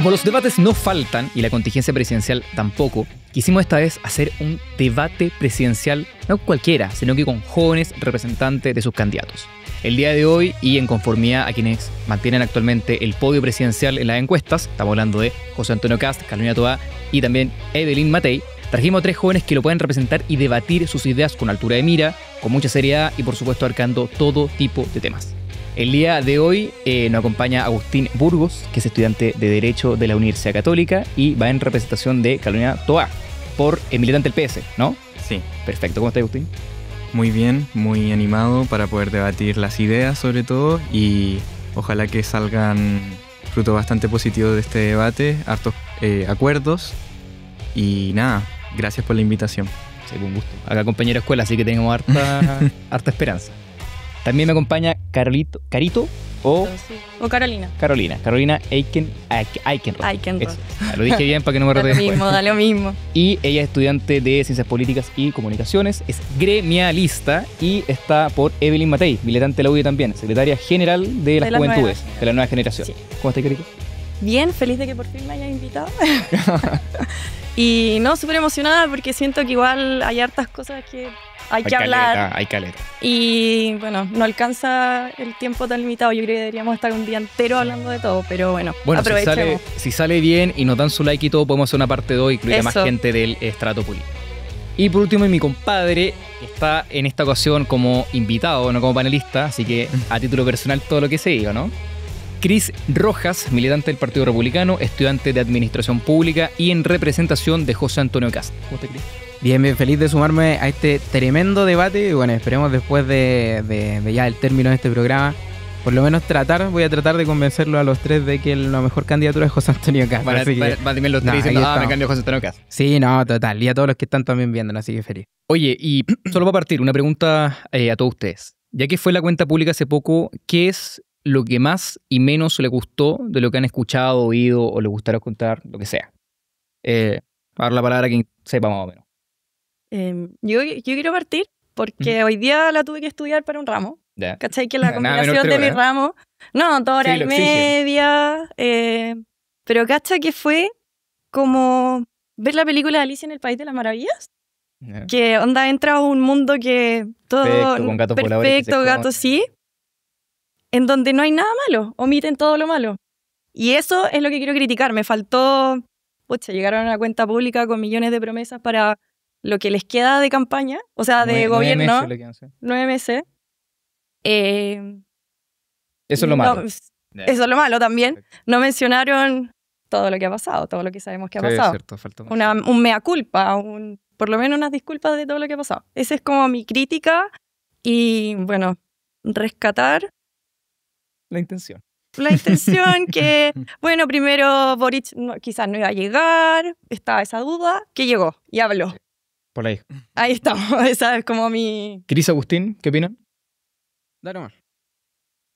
Como los debates no faltan y la contingencia presidencial tampoco, quisimos esta vez hacer un debate presidencial no cualquiera, sino que con jóvenes representantes de sus candidatos. El día de hoy, y en conformidad a quienes mantienen actualmente el podio presidencial en las encuestas, estamos hablando de José Antonio Kast, Carolina Toá y también Evelyn Matei, trajimos a 3 jóvenes que lo pueden representar y debatir sus ideas con altura de mira, con mucha seriedad y por supuesto abarcando todo tipo de temas. El día de hoy nos acompaña Agustín Burgos, que es estudiante de Derecho de la Universidad Católica y va en representación de Carolina Toá, por el militante del PS, ¿no? Sí. Perfecto, ¿cómo estás, Agustín? Muy bien, muy animado para poder debatir las ideas sobre todo y ojalá que salgan frutos bastante positivos de este debate, hartos acuerdos y nada, gracias por la invitación. Sí, con gusto. Acá compañero de escuela, así que tenemos harta esperanza. También me acompaña Carito o Carolina. Carolina Eikenroth. Lo dije bien para que no me rete después. Da lo mismo. Y ella es estudiante de Ciencias Políticas y Comunicaciones, es gremialista y está por Evelyn Matei, militante de la UDI también, secretaria general de las Juventudes, de la nueva generación. Sí. ¿Cómo estás, Carito? Bien, feliz de que por fin me hayas invitado. Y no, súper emocionada porque siento que igual hay hartas cosas que hay que hablar. Hay caleta. Y bueno, no alcanza el tiempo tan limitado. Yo creo que deberíamos estar un día entero hablando de todo, pero bueno aprovechemos. Si sale bien y nos dan su like y todo, podemos hacer una parte 2 y incluir a más gente del estrato político. Y por último, mi compadre está en esta ocasión como invitado, no como panelista, así que a título personal todo lo que se diga, ¿no? Cris Rojas, militante del Partido Republicano, estudiante de Administración Pública y en representación de José Antonio Kast. ¿Cómo estás, Cris? Bien, feliz de sumarme a este tremendo debate. Y bueno, esperemos después de ya el término de este programa, por lo menos voy a tratar de convencerlo a los 3 de que la mejor candidatura es José Antonio Kast. Van a tener los 3 diciendo, me cambio a José Antonio Kast. Sí, no, total. Y a todos los que están también viendo, así que feliz. Oye, y solo para partir, una pregunta a todos ustedes. Ya que fue la cuenta pública hace poco, ¿qué es lo que más y menos le gustó de lo que han escuchado, oído o les gustaría contar, lo que sea? A dar la palabra a quien sepa más o menos. Yo quiero partir porque hoy día la tuve que estudiar para un ramo. Ya. ¿Cachai? Que la combinación de mi ramo... No, 2 horas y media. Pero ¿cachai? Que fue como ver la película de Alicia en el País de las Maravillas. Yeah. Que onda entra a un mundo que todo... Perfecto, con gatos voladores. Perfecto, gatos sí. En donde no hay nada malo. Omiten todo lo malo. Y eso es lo que quiero criticar. Me faltó... llegaron a una cuenta pública con millones de promesas para... lo que les queda de campaña, o sea, de gobierno, 9 meses. Eso es lo malo. Eso es lo malo también. Perfecto. No mencionaron todo lo que ha pasado, todo lo que sabemos que ha pasado. Cierto, falta un mea culpa, por lo menos unas disculpas de todo lo que ha pasado. Esa es como mi crítica y, bueno, rescatar... La intención que, bueno, primero Boric quizás no iba a llegar, estaba esa duda, que llegó y habló. Sí. Por ahí. Ahí estamos, esa es como mi... Cris, Agustín, ¿qué opinan? Dale más.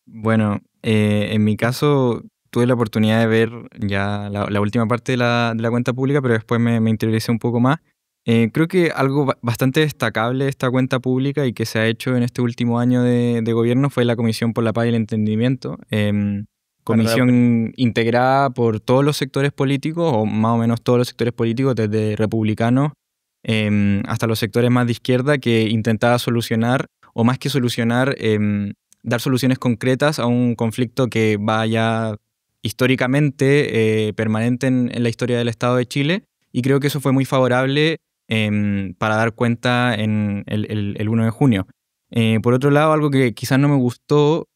Bueno, en mi caso tuve la oportunidad de ver ya la última parte de la cuenta pública, pero después me interioricé un poco más. Creo que algo bastante destacable de esta cuenta pública y que se ha hecho en este último año de gobierno fue la Comisión por la Paz y el Entendimiento. Comisión integrada por todos los sectores políticos, o más o menos todos los sectores políticos, desde republicanos hasta los sectores más de izquierda, que intentaba solucionar, o más que solucionar, dar soluciones concretas a un conflicto que va ya históricamente permanente en la historia del Estado de Chile, y creo que eso fue muy favorable para dar cuenta en el 1 de junio. Por otro lado, algo que quizás no me gustó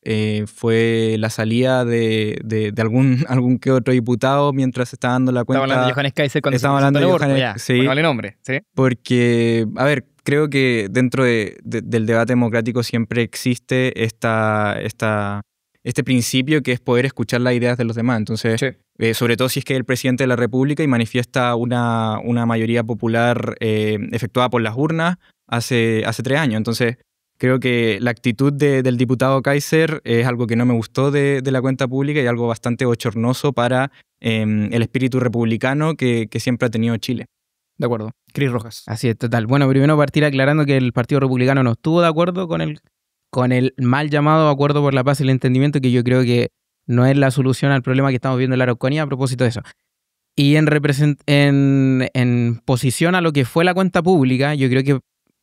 fue la salida de algún que otro diputado mientras se estaba dando la cuenta. Estaba hablando de Johannes Kaiser cuando estaba hablando de Johannes, sí. Vale nombre, ¿sí? Porque, a ver, creo que dentro del debate democrático siempre existe este principio que es poder escuchar las ideas de los demás. Entonces, sí. Sobre todo si es que es el presidente de la República y manifiesta una mayoría popular efectuada por las urnas hace 3 años. Entonces, creo que la actitud del diputado Kaiser es algo que no me gustó de la cuenta pública y algo bastante bochornoso para el espíritu republicano que siempre ha tenido Chile. De acuerdo. Cris Rojas. Así es, total. Bueno, primero partir aclarando que el Partido Republicano no estuvo de acuerdo con el mal llamado Acuerdo por la Paz y el Entendimiento, que yo creo que no es la solución al problema que estamos viendo en la Araucanía a propósito de eso. Y en posición a lo que fue la cuenta pública, yo creo que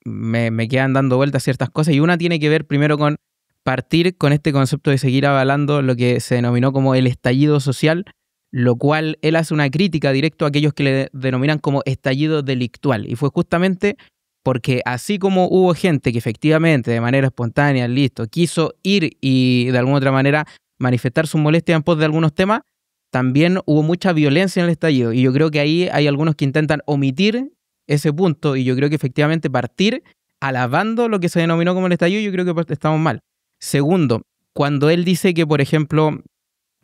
me quedan dando vueltas ciertas cosas, y una tiene que ver primero con partir con este concepto de seguir avalando lo que se denominó como el estallido social, lo cual él hace una crítica directa a aquellos que le denominan como estallido delictual. Y fue justamente porque así como hubo gente que efectivamente de manera espontánea, quiso ir y de alguna otra manera manifestar su molestia en pos de algunos temas, también hubo mucha violencia en el estallido. Y yo creo que ahí hay algunos que intentan omitir ese punto, y yo creo que efectivamente partir alabando lo que se denominó como el estallido, yo creo que estamos mal. Segundo, cuando él dice que, por ejemplo,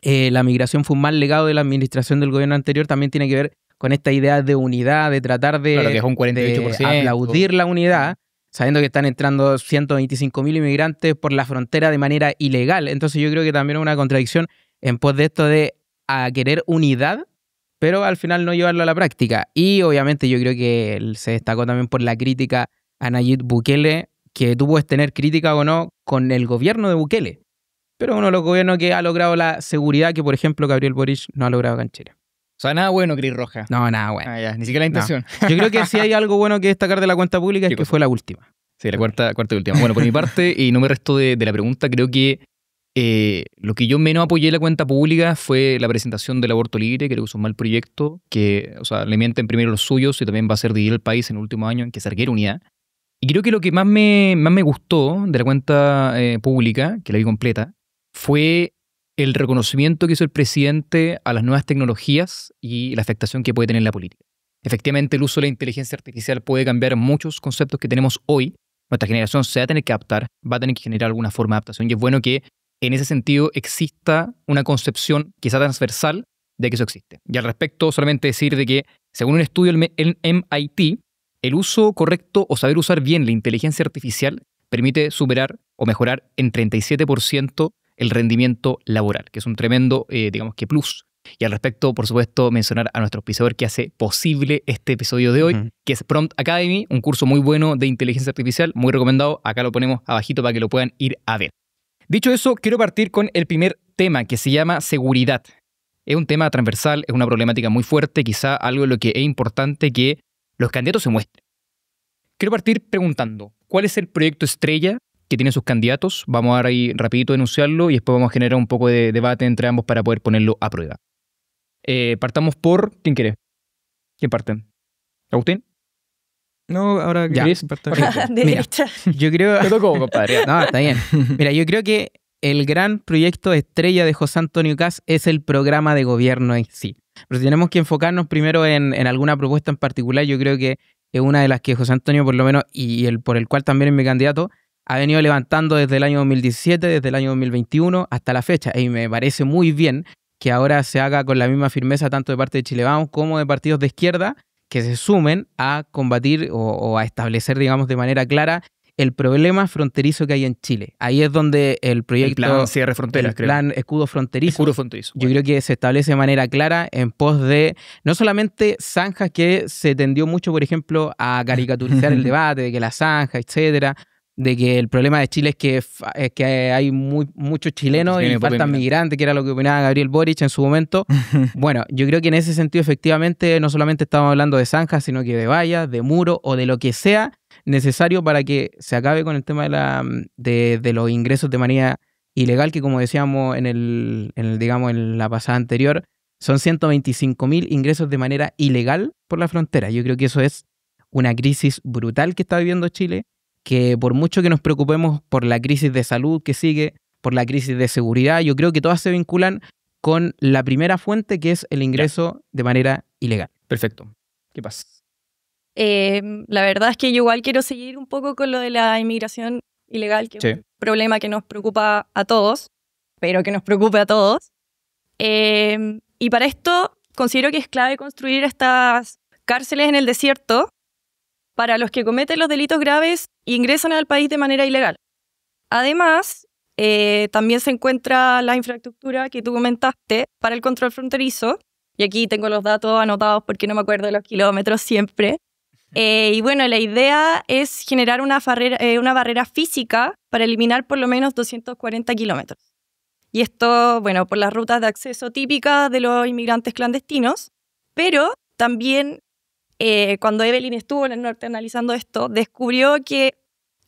la migración fue un mal legado de la administración del gobierno anterior, también tiene que ver con esta idea de unidad, de tratar de, Claro, que es un 48%. de aplaudir la unidad, sabiendo que están entrando 125.000 inmigrantes por la frontera de manera ilegal. Entonces yo creo que también es una contradicción en pos de esto de querer unidad, pero al final no llevarlo a la práctica. Y obviamente yo creo que él se destacó también por la crítica a Nayib Bukele, que tú puedes tener crítica o no con el gobierno de Bukele, pero uno de los gobiernos que ha logrado la seguridad que, por ejemplo, Gabriel Boric no ha logrado acá en Chile. O sea, nada bueno, Cris Roja. No, nada bueno. Ah, ya, ni siquiera la intención. No. Yo creo que si hay algo bueno que destacar de la cuenta pública es que fue la última. Sí, la cuarta y última. Bueno, por mi parte, y no me resto de la pregunta, creo que lo que yo menos apoyé en la cuenta pública fue la presentación del aborto libre. Creo que es un mal proyecto que, o sea, le mienten primero los suyos y también va a ser dividir el país en el último año en que se requiere unidad. Y creo que lo que más me gustó de la cuenta pública, que la vi completa, fue el reconocimiento que hizo el presidente a las nuevas tecnologías y la afectación que puede tener la política. Efectivamente, el uso de la inteligencia artificial puede cambiar muchos conceptos que tenemos hoy. Nuestra generación se va a tener que adaptar, va a tener que generar alguna forma de adaptación, y es bueno que en ese sentido exista una concepción quizá transversal de que eso existe. Y al respecto, solamente decir de que, según un estudio del MIT, el uso correcto o saber usar bien la inteligencia artificial permite superar o mejorar en 37% el rendimiento laboral, que es un tremendo, digamos que plus. Y al respecto, por supuesto, mencionar a nuestro auspiciador que hace posible este episodio de hoy, que es Prompt Academy, un curso muy bueno de inteligencia artificial, muy recomendado. Acá lo ponemos abajito para que lo puedan ir a ver. Dicho eso, quiero partir con el primer tema, que se llama seguridad. Es un tema transversal, es una problemática muy fuerte, quizá algo en lo que es importante que los candidatos se muestren. Quiero partir preguntando, ¿cuál es el proyecto estrella que tienen sus candidatos? Vamos a dar ahí rapidito a enunciarlo y después vamos a generar un poco de debate entre ambos para poder ponerlo a prueba. Partamos por... ¿Quién quiere? ¿Quién parte? ¿Agustín? No, ahora Ya. Chris, parte. De Mira. derecha. Yo creo... Te tocó, compadre. No, está bien. Mira, yo creo que el gran proyecto estrella de José Antonio Kast es el programa de gobierno en sí. Pero si tenemos que enfocarnos primero en alguna propuesta en particular, yo creo que es una de las que José Antonio, por lo menos, y el por el cual también es mi candidato, ha venido levantando desde el año 2017, desde el año 2021 hasta la fecha. Y me parece muy bien que ahora se haga con la misma firmeza tanto de parte de Chile Vamos como de partidos de izquierda que se sumen a combatir o a establecer, digamos, de manera clara el problema fronterizo que hay en Chile. Ahí es donde el proyecto... El plan cierre fronteras, creo. El plan escudo fronterizo. Escudo fronterizo. Yo creo que se establece de manera clara en pos de no solamente zanjas que se tendió mucho, por ejemplo, a caricaturizar el debate, de que la zanja, etcétera, de que el problema de Chile es que hay muchos chilenos y faltan migrantes, que era lo que opinaba Gabriel Boric en su momento. Bueno, yo creo que en ese sentido, efectivamente, no solamente estamos hablando de zanjas, sino que de vallas, de muros o de lo que sea necesario para que se acabe con el tema de los ingresos de manera ilegal, que como decíamos digamos, en la pasada anterior, son 125.000 ingresos de manera ilegal por la frontera. Yo creo que eso es una crisis brutal que está viviendo Chile, que por mucho que nos preocupemos por la crisis de salud que sigue, por la crisis de seguridad, yo creo que todas se vinculan con la primera fuente, que es el ingreso de manera ilegal. Perfecto. ¿Qué pasa? La verdad es que yo igual quiero seguir un poco con lo de la inmigración ilegal, que es un problema que nos preocupa a todos, pero que nos preocupe a todos. Y para esto considero que es clave construir estas cárceles en el desierto para los que cometen los delitos graves e ingresan al país de manera ilegal. Además, también se encuentra la infraestructura que tú comentaste para el control fronterizo, y aquí tengo los datos anotados porque no me acuerdo de los kilómetros siempre. Y bueno, la idea es generar una barrera física para eliminar por lo menos 240 kilómetros. Y esto, bueno, por las rutas de acceso típicas de los inmigrantes clandestinos, pero también cuando Evelyn estuvo en el norte analizando esto, descubrió que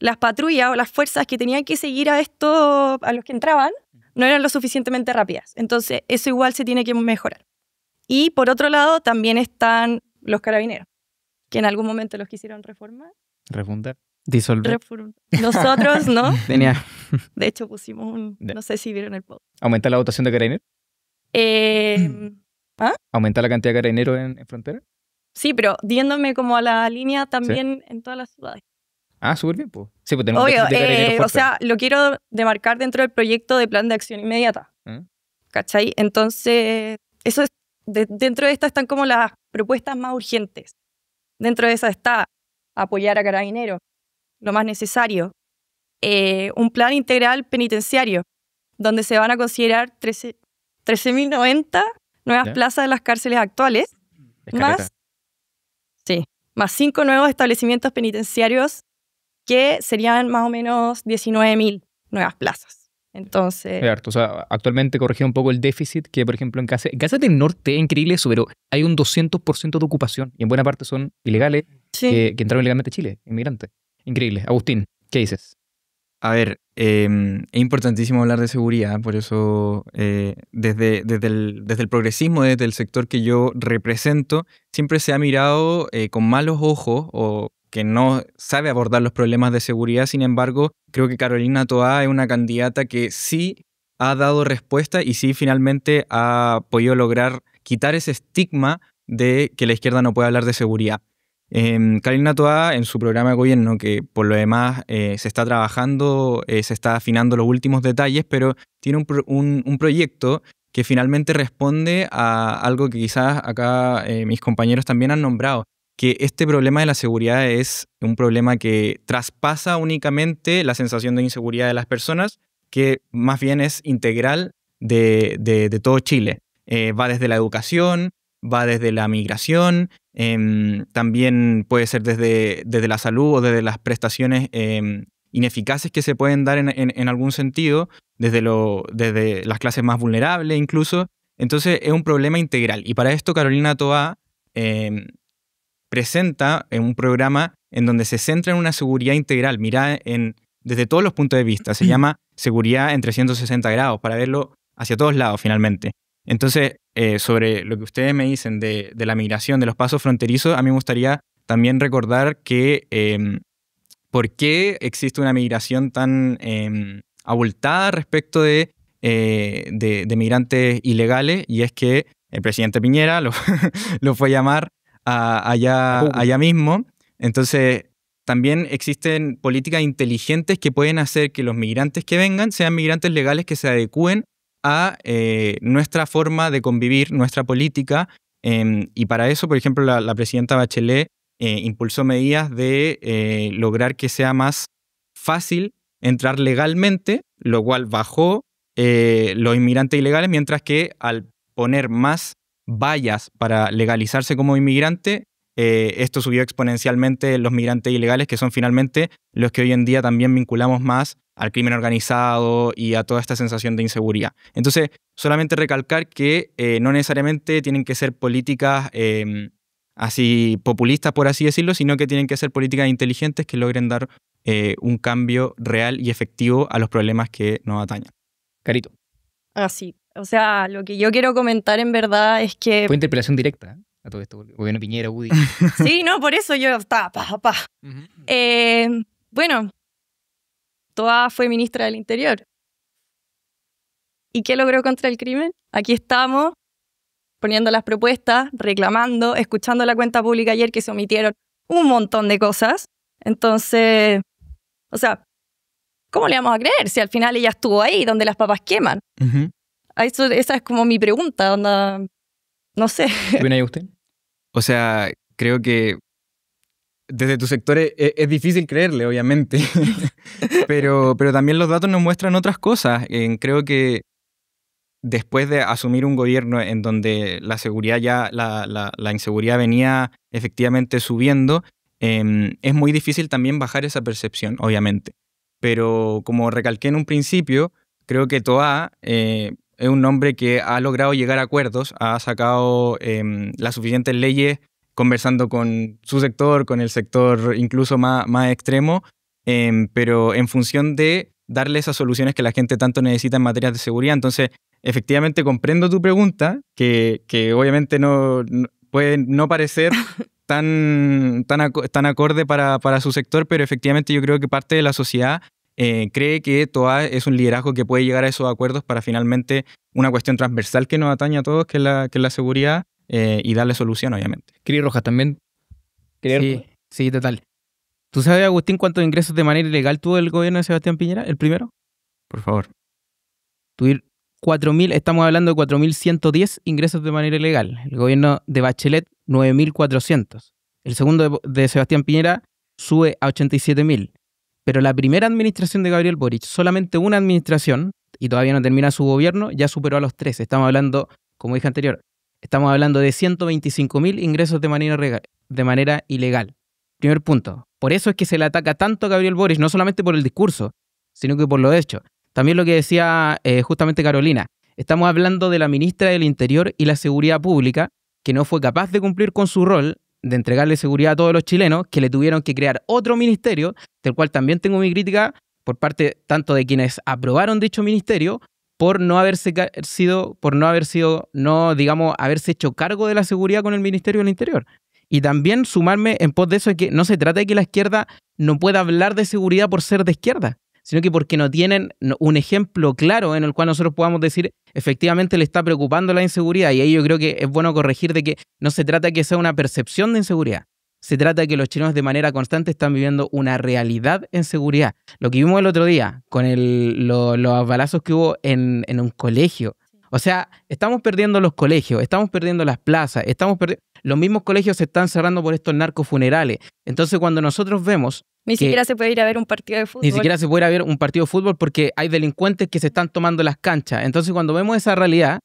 las patrullas o las fuerzas que tenían que seguir a los que entraban, no eran lo suficientemente rápidas. Entonces, eso igual se tiene que mejorar. Y por otro lado, también están los carabineros, que en algún momento los quisieron reformar. Refundar. Disolver. Nosotros, ¿no? Tenía. De hecho, pusimos no sé si vieron el post. ¿Aumentar la dotación de carabineros? ¿Aumentar la cantidad de carabineros en frontera? Sí, pero diéndome como a la línea también en todas las ciudades. Ah, súper bien, pues. Sí, pues tenemos Obvio, un déficit de carabineros o fuerte. sea, lo quiero demarcar dentro del proyecto de plan de acción inmediata. ¿Cachai? Entonces, eso es, dentro de esta están como las propuestas más urgentes. Dentro de esa está apoyar a Carabineros, lo más necesario. Un plan integral penitenciario, donde se van a considerar 13.090 nuevas ¿Ya? plazas de las cárceles actuales, Escaleta. más 5 nuevos establecimientos penitenciarios que serían más o menos 19.000 nuevas plazas. Entonces, Es harto. O sea, actualmente corrigió un poco el déficit que, por ejemplo, en Casas del Norte es increíble eso, pero hay un 200% de ocupación y en buena parte son ilegales sí. que entraron ilegalmente a Chile, inmigrantes. Increíble. Agustín, ¿qué dices? A ver, es importantísimo hablar de seguridad, por eso desde el progresismo, desde el sector que yo represento, siempre se ha mirado con malos ojos o que no sabe abordar los problemas de seguridad. Sin embargo, creo que Carolina Toá es una candidata que sí ha dado respuesta y sí finalmente ha podido lograr quitar ese estigma de que la izquierda no puede hablar de seguridad. Carolina Toá, en su programa de gobierno, que por lo demás se está trabajando, se está afinando los últimos detalles, pero tiene un proyecto que finalmente responde a algo que quizás acá mis compañeros también han nombrado, que este problema de la seguridad es un problema que traspasa únicamente la sensación de inseguridad de las personas, que más bien es integral de todo Chile. Va desde la educación, va desde la migración, también puede ser desde la salud o desde las prestaciones ineficaces que se pueden dar en algún sentido, desde las clases más vulnerables incluso. Entonces es un problema integral. Y para esto Carolina Toá presenta un programa en donde se centra en una seguridad integral, mirada desde todos los puntos de vista. Se llama Seguridad en 360 grados, para verlo hacia todos lados finalmente. Entonces, sobre lo que ustedes me dicen de la migración, de los pasos fronterizos, a mí me gustaría también recordar que por qué existe una migración tan abultada respecto de migrantes ilegales, y es que el presidente Piñera lo fue a llamar allá mismo. Entonces, también existen políticas inteligentes que pueden hacer que los migrantes que vengan sean migrantes legales que se adecúen a nuestra forma de convivir, nuestra política, y para eso, por ejemplo, la presidenta Bachelet impulsó medidas de lograr que sea más fácil entrar legalmente, lo cual bajó los inmigrantes ilegales, mientras que al poner más vallas para legalizarse como inmigrante, esto subió exponencialmente los migrantes ilegales, que son finalmente los que hoy en día también vinculamos más al crimen organizado y a toda esta sensación de inseguridad. Entonces, solamente recalcar que no necesariamente tienen que ser políticas así populistas, por así decirlo, sino que tienen que ser políticas inteligentes que logren dar un cambio real y efectivo a los problemas que nos atañen. Carito. Así. O sea, lo que yo quiero comentar en verdad es que... Fue interpelación directa a todo esto. Gobierno Piñera, UDI. Sí, no, por eso yo estaba... Bueno, Toá fue ministra del Interior. ¿Y qué logró contra el crimen? Aquí estamos, poniendo las propuestas, reclamando, escuchando la cuenta pública ayer que se omitieron un montón de cosas. Entonces, o sea, ¿cómo le vamos a creer si al final ella estuvo ahí, donde las papas queman? Uh-huh. Esa es como mi pregunta, onda, no sé. ¿Qué opina usted? O sea, creo que desde tu sector es difícil creerle, obviamente, pero también los datos nos muestran otras cosas. Creo que después de asumir un gobierno en donde la seguridad la inseguridad venía efectivamente subiendo, es muy difícil también bajar esa percepción, obviamente. Pero como recalqué en un principio, creo que Toá es un hombre que ha logrado llegar a acuerdos, ha sacado las suficientes leyes conversando con su sector, con el sector incluso más extremo, pero en función de darle esas soluciones que la gente tanto necesita en materias de seguridad. Entonces, efectivamente comprendo tu pregunta, que obviamente puede no parecer tan acorde para su sector, pero efectivamente yo creo que parte de la sociedad cree que Toá es un liderazgo que puede llegar a esos acuerdos para finalmente una cuestión transversal que nos atañe a todos, que es la seguridad, y darle solución, obviamente. Cris Rojas, también. Sí, total. ¿Tú sabes, Agustín, cuántos ingresos de manera ilegal tuvo el gobierno de Sebastián Piñera, el primero? Por favor. Tuvieron 4.000, estamos hablando de 4.110 ingresos de manera ilegal. El gobierno de Bachelet, 9.400. El segundo de Sebastián Piñera sube a 87.000. Pero la primera administración de Gabriel Boric, solamente una administración, y todavía no termina su gobierno, ya superó a los 13. Estamos hablando, como dije anterior, estamos hablando de 125.000 ingresos de manera ilegal. Primer punto. Por eso es que se le ataca tanto a Gabriel Boric, no solamente por el discurso, sino que por los hechos. También lo que decía justamente Carolina. Estamos hablando de la ministra del Interior y la Seguridad Pública, que no fue capaz de cumplir con su rol de entregarle seguridad a todos los chilenos, que le tuvieron que crear otro ministerio, del cual también tengo mi crítica por parte tanto de quienes aprobaron dicho ministerio, por no haberse hecho cargo de la seguridad con el Ministerio del Interior. Y también sumarme en pos de eso, es que no se trata de que la izquierda no pueda hablar de seguridad por ser de izquierda, sino que porque no tienen un ejemplo claro en el cual nosotros podamos decir efectivamente le está preocupando la inseguridad. Y ahí yo creo que es bueno corregir de que no se trata de que sea una percepción de inseguridad. Se trata de que los chilenos de manera constante están viviendo una realidad en seguridad. Lo que vimos el otro día con los balazos que hubo en un colegio. O sea, estamos perdiendo los colegios, estamos perdiendo las plazas, los mismos colegios se están cerrando por estos narcofunerales. Entonces, cuando nosotros vemos Ni siquiera se puede ir a ver un partido de fútbol. Ni siquiera se puede ir a ver un partido de fútbol porque hay delincuentes que se están tomando las canchas. Entonces, cuando vemos esa realidad,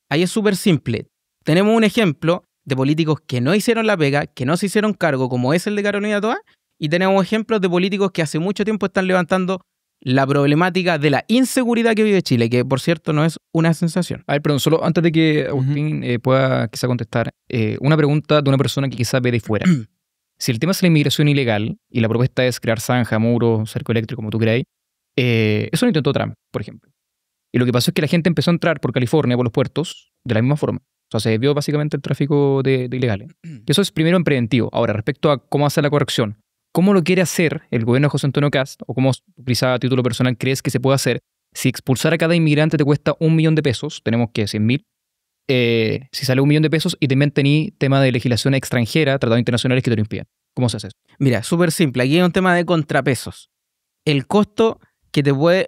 ahí es súper simple. Tenemos un ejemplo de políticos que no hicieron la pega, que no se hicieron cargo, como es el de Carolina Toá, y tenemos ejemplos de políticos que hace mucho tiempo están levantando la problemática de la inseguridad que vive Chile, que por cierto no es una sensación. A ver, perdón, solo antes de que Agustín pueda quizá contestar, una pregunta de una persona que quizá ve de fuera. Si el tema es la inmigración ilegal y la propuesta es crear zanja, muro, cerco eléctrico, como tú queráis, eso lo intentó Trump, por ejemplo. Y lo que pasó es que la gente empezó a entrar por California, por los puertos, de la misma forma. O sea, se desvió básicamente el tráfico de ilegales. Y eso es primero en preventivo. Ahora, respecto a cómo hacer la corrección, ¿cómo lo quiere hacer el gobierno de José Antonio Kast? O cómo, quizá a título personal, crees que se puede hacer? Si expulsar a cada inmigrante te cuesta $1.000.000, tenemos que 100.000. Si sale $1.000.000 y también tení tema de legislación extranjera, tratados internacionales que te lo impiden. ¿Cómo se hace eso? Mira, súper simple. Aquí hay un tema de contrapesos. El costo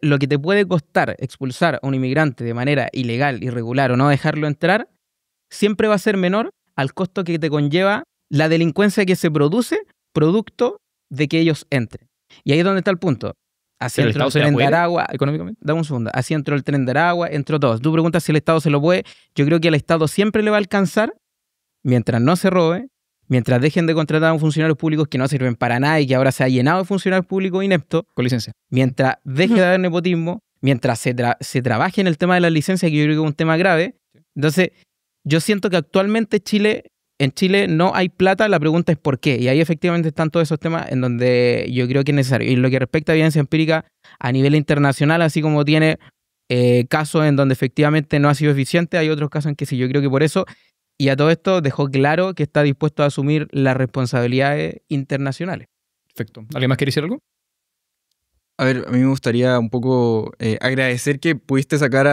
lo que te puede costar expulsar a un inmigrante de manera ilegal, irregular o no dejarlo entrar, siempre va a ser menor al costo que te conlleva la delincuencia que se produce producto de que ellos entren. Y ahí es donde está el punto. Así entró el tren de Aragua. Económicamente. Dame un segundo. Así entró el tren de Aragua, entró todo. Tú preguntas si el Estado se lo puede. Yo creo que al Estado siempre le va a alcanzar mientras no se robe, mientras dejen de contratar a funcionarios públicos que no sirven para nada y que ahora se ha llenado de funcionarios públicos ineptos. Con licencia. Mientras deje de haber nepotismo, mientras se trabaje en el tema de las licencias, que yo creo que es un tema grave. Entonces, yo siento que actualmente en Chile no hay plata, la pregunta es por qué. Y ahí efectivamente están todos esos temas en donde yo creo que es necesario. Y lo que respecta a evidencia empírica a nivel internacional, así como tiene casos en donde efectivamente no ha sido eficiente, hay otros casos en que sí. Yo creo que por eso, y a todo esto dejó claro que está dispuesto a asumir las responsabilidades internacionales. Perfecto. ¿Alguien más quiere decir algo? A ver, a mí me gustaría un poco agradecer que pudiste sacar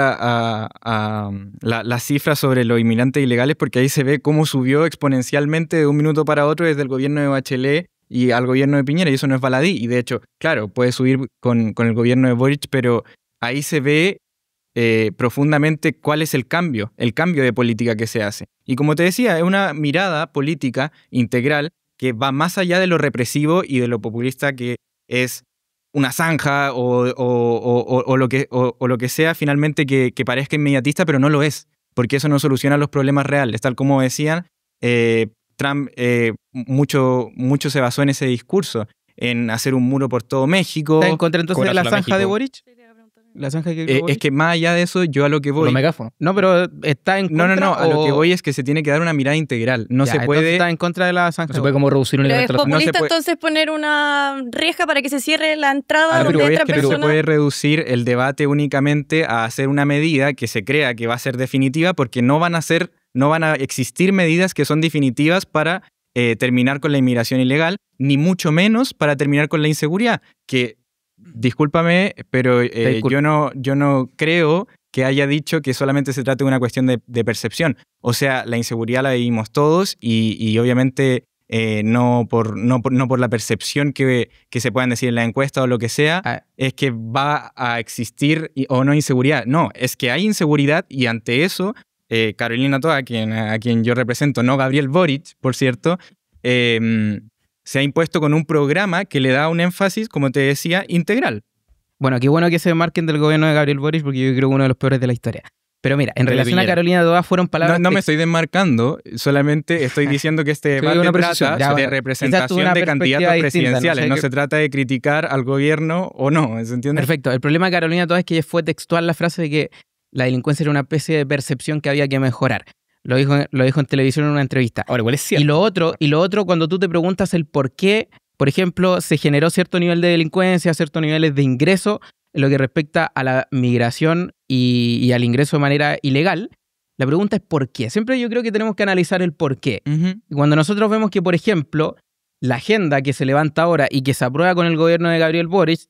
las cifras sobre los inmigrantes ilegales, porque ahí se ve cómo subió exponencialmente de un minuto para otro desde el gobierno de Bachelet y al gobierno de Piñera, y eso no es baladí. Y de hecho, claro, puede subir con el gobierno de Boric, pero ahí se ve profundamente cuál es el cambio de política que se hace. Y como te decía, es una mirada política integral que va más allá de lo represivo y de lo populista que es una zanja o lo que sea finalmente que parezca inmediatista, pero no lo es, porque eso no soluciona los problemas reales. Tal como decían, Trump mucho se basó en ese discurso, en hacer un muro por todo México. ¿Estás en contra entonces de la zanja de Boric? La zanja que creó Es Boric. que más allá de eso, yo a lo que voy... Los megáfonos. No, pero está en contra. No, a lo que voy es que se tiene que dar una mirada integral. No Ya, se entonces puede... está en contra de la zanja. No se puede como reducir un Pero es elemento a la zanja. no se populista puede- entonces poner una reja para que se cierre la entrada A lo donde que voy es entra que no se persona. puede reducir el debate únicamente a hacer una medida que se crea que va a ser definitiva, porque no van a existir medidas que son definitivas para terminar con la inmigración ilegal, ni mucho menos para terminar con la inseguridad, que, discúlpame, pero disculpo. yo no creo que haya dicho que solamente se trata de una cuestión de percepción. O sea, la inseguridad la vivimos todos y obviamente no por la percepción que se puedan decir en la encuesta o lo que sea, Ah. es que va a existir o no inseguridad. No, es que hay inseguridad y ante eso, Carolina Toa, a quien yo represento, no Gabriel Boric, por cierto, se ha impuesto con un programa que le da un énfasis, como te decía, integral. Bueno, qué bueno que se marquen del gobierno de Gabriel Boric, porque yo creo que uno de los peores de la historia. Pero mira, en De relación a Piñera. Carolina Toa fueron palabras... No me estoy desmarcando, solamente estoy diciendo que este Sí, debate una precisión. trata Ya, de bueno, quizás representación tuve una de perspectiva candidatos distinta, no presidenciales. sé No qué- se trata de criticar al gobierno o no, ¿se entiende? Perfecto. El problema de Carolina Toa es que fue textual la frase de que la delincuencia era una especie de percepción que había que mejorar. Lo dijo en televisión en una entrevista. Ahora, igual es cierto. Y lo otro, cuando tú te preguntas el por qué, por ejemplo, se generó cierto nivel de delincuencia, ciertos niveles de ingreso en lo que respecta a la migración y al ingreso de manera ilegal, la pregunta es ¿por qué? Siempre yo creo que tenemos que analizar el por qué. Ujú. Y cuando nosotros vemos que, por ejemplo, la agenda que se levanta ahora y que se aprueba con el gobierno de Gabriel Boric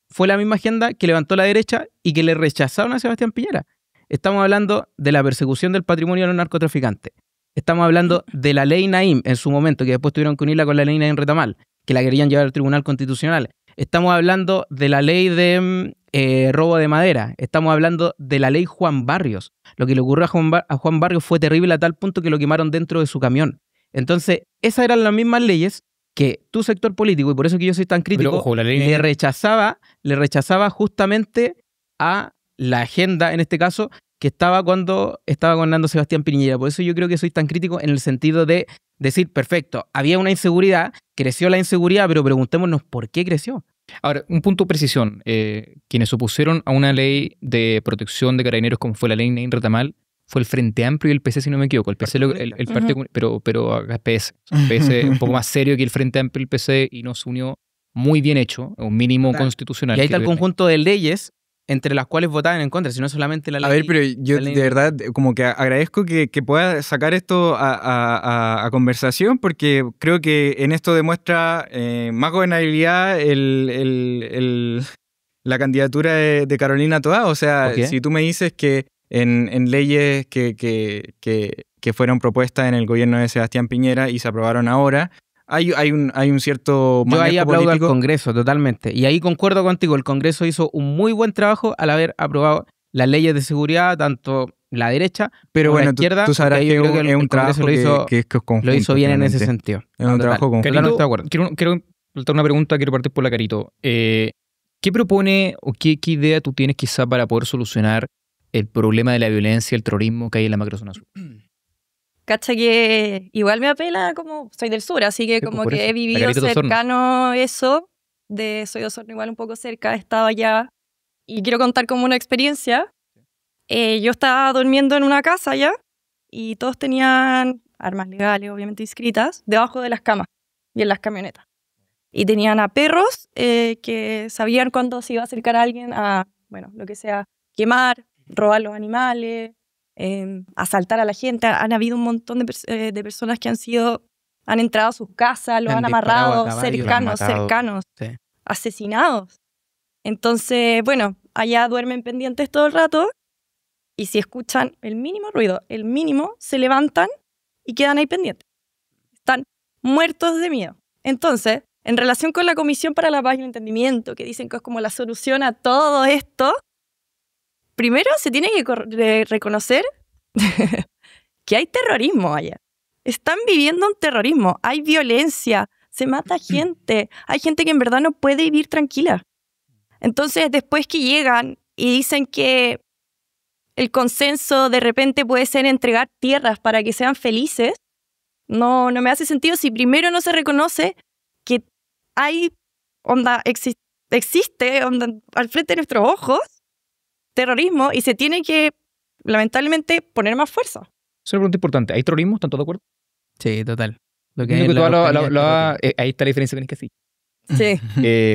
fue la misma agenda que levantó la derecha y que le rechazaron a Sebastián Piñera. Estamos hablando de la persecución del patrimonio de los narcotraficantes. Estamos hablando de la ley Naim en su momento, que después tuvieron que unirla con la ley Naim Retamal, que la querían llevar al Tribunal Constitucional. Estamos hablando de la ley de robo de madera. Estamos hablando de la ley Juan Barrios. Lo que le ocurrió a Juan Barrios fue terrible a tal punto que lo quemaron dentro de su camión. Entonces, esas eran las mismas leyes que tu sector político, y por eso que yo soy tan crítico, Pero, ojo, la ley le rechazaba justamente a la agenda, en este caso, que estaba cuando estaba gobernando Sebastián Piñera. Por eso yo creo que soy tan crítico en el sentido de decir, perfecto, había una inseguridad, creció la inseguridad, pero preguntémonos por qué creció. Ahora, un punto de precisión. Quienes opusieron a una ley de protección de carabineros como fue la ley Naim Retamal fue el Frente Amplio y el PC, si no me equivoco. El PC, el Partido Comunista, pero acá es PS. El PS es un poco más serio que el Frente Amplio y el PC y nos unió muy bien hecho, un mínimo Claro. constitucional. Y ahí que está el tuviera- conjunto de leyes entre las cuales votaban en contra, sino solamente la ley. A ver, pero yo la ley- de verdad como que agradezco que pueda sacar esto a conversación, porque creo que en esto demuestra más gobernabilidad la candidatura de Carolina Toa. O sea, ¿Por qué? si tú me dices que en leyes que fueron propuestas en el gobierno de Sebastián Piñera y se aprobaron ahora, hay un cierto Yo ahí manejo aplaudo político. al Congreso, totalmente. Y ahí concuerdo contigo, el Congreso hizo un muy buen trabajo al haber aprobado las leyes de seguridad, tanto la derecha Pero como la bueno, izquierda. tú sabrás porque que yo creo es un el Congreso trabajo que es conjunto. lo hizo bien en ese finalmente. sentido. Es un trabajo conjunto. Totalmente de acuerdo. Quiero plantear una pregunta, quiero partir por la Carito. ¿Qué propone o qué idea tú tienes quizá para poder solucionar el problema de la violencia y el terrorismo que hay en la macrozona sur? Cacha que igual me apela, como soy del sur, así que Sí, pues, como por que eso. he La vivido Carita de Osorno. cercano eso, soy de Osorno igual un poco cerca, he estado allá y quiero contar como una experiencia. Yo estaba durmiendo en una casa allá y todos tenían armas legales, obviamente inscritas, debajo de las camas y en las camionetas. Y tenían a perros que sabían cuándo se iba a acercar a alguien a, bueno, lo que sea, quemar, robar los animales, asaltar a la gente. Han habido un montón de personas que han entrado a sus casas, los Han han disparado a amarrado, caballo, los han matado. cercanos, Sí. asesinados. Entonces, bueno, allá duermen pendientes todo el rato y si escuchan el mínimo ruido, el mínimo, se levantan y quedan ahí pendientes. Están muertos de miedo. Entonces, en relación con la Comisión para la Paz y el Entendimiento, que dicen que es como la solución a todo esto, primero se tiene que reconocer que hay terrorismo allá. Están viviendo un terrorismo, hay violencia, se mata gente, hay gente que en verdad no puede vivir tranquila. Entonces, después que llegan y dicen que el consenso de repente puede ser entregar tierras para que sean felices, no me hace sentido si primero no se reconoce que hay, existe al frente de nuestros ojos, terrorismo y se tiene que, lamentablemente, poner más fuerza. Es una pregunta importante. ¿Hay terrorismo? ¿Están todos de acuerdo? Sí, total. Lo que Creo hay que en la todas Araucanía es ahí está la diferencia con el que sí. Sí.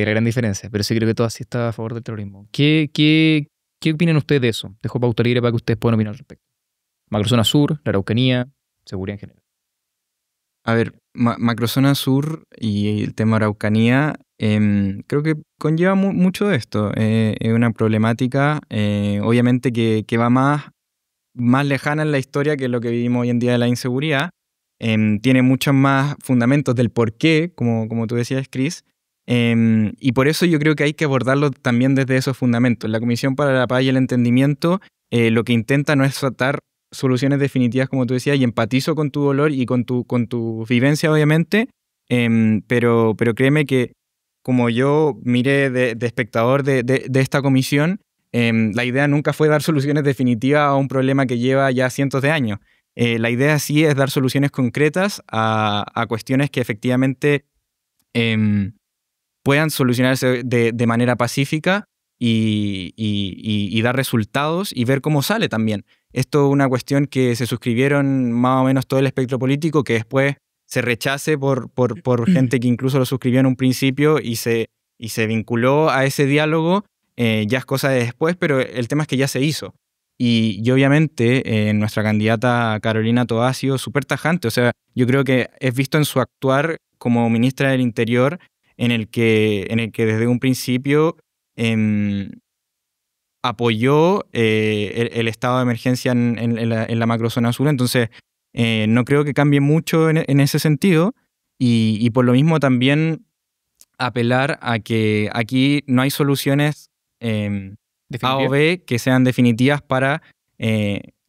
La gran diferencia. Pero sí creo que todas sí están a favor del terrorismo. ¿Qué opinan ustedes de eso? Dejo pauta libre para que ustedes puedan opinar al respecto. Macrozona Sur, la Araucanía, seguridad en general. A ver, Macrozona Sur y el tema Araucanía, creo que conlleva mucho de esto. Es una problemática, obviamente, que va más lejana en la historia que lo que vivimos hoy en día de la inseguridad. Tiene muchos más fundamentos del por qué, como tú decías, Chris. Y por eso yo creo que hay que abordarlo también desde esos fundamentos. La Comisión para la Paz y el Entendimiento lo que intenta no es tratar soluciones definitivas, como tú decías, y empatizo con tu dolor y con tu vivencia, obviamente, pero créeme que como yo miré de espectador de esta comisión, la idea nunca fue dar soluciones definitivas a un problema que lleva ya cientos de años. La idea sí es dar soluciones concretas a cuestiones que efectivamente puedan solucionarse de manera pacífica y dar resultados y ver cómo sale también. Esto es una cuestión que se suscribieron más o menos todo el espectro político, que después se rechace por gente que incluso lo suscribió en un principio y se vinculó a ese diálogo, ya es cosa de después, pero el tema es que ya se hizo. Y obviamente nuestra candidata Carolina Toá ha sido súper tajante. O sea, yo creo que es visto en su actuar como ministra del Interior en el que desde un principio apoyó el estado de emergencia en la macrozona sur. Entonces, no creo que cambie mucho en ese sentido. Y por lo mismo también apelar a que aquí no hay soluciones A o B que sean definitivas para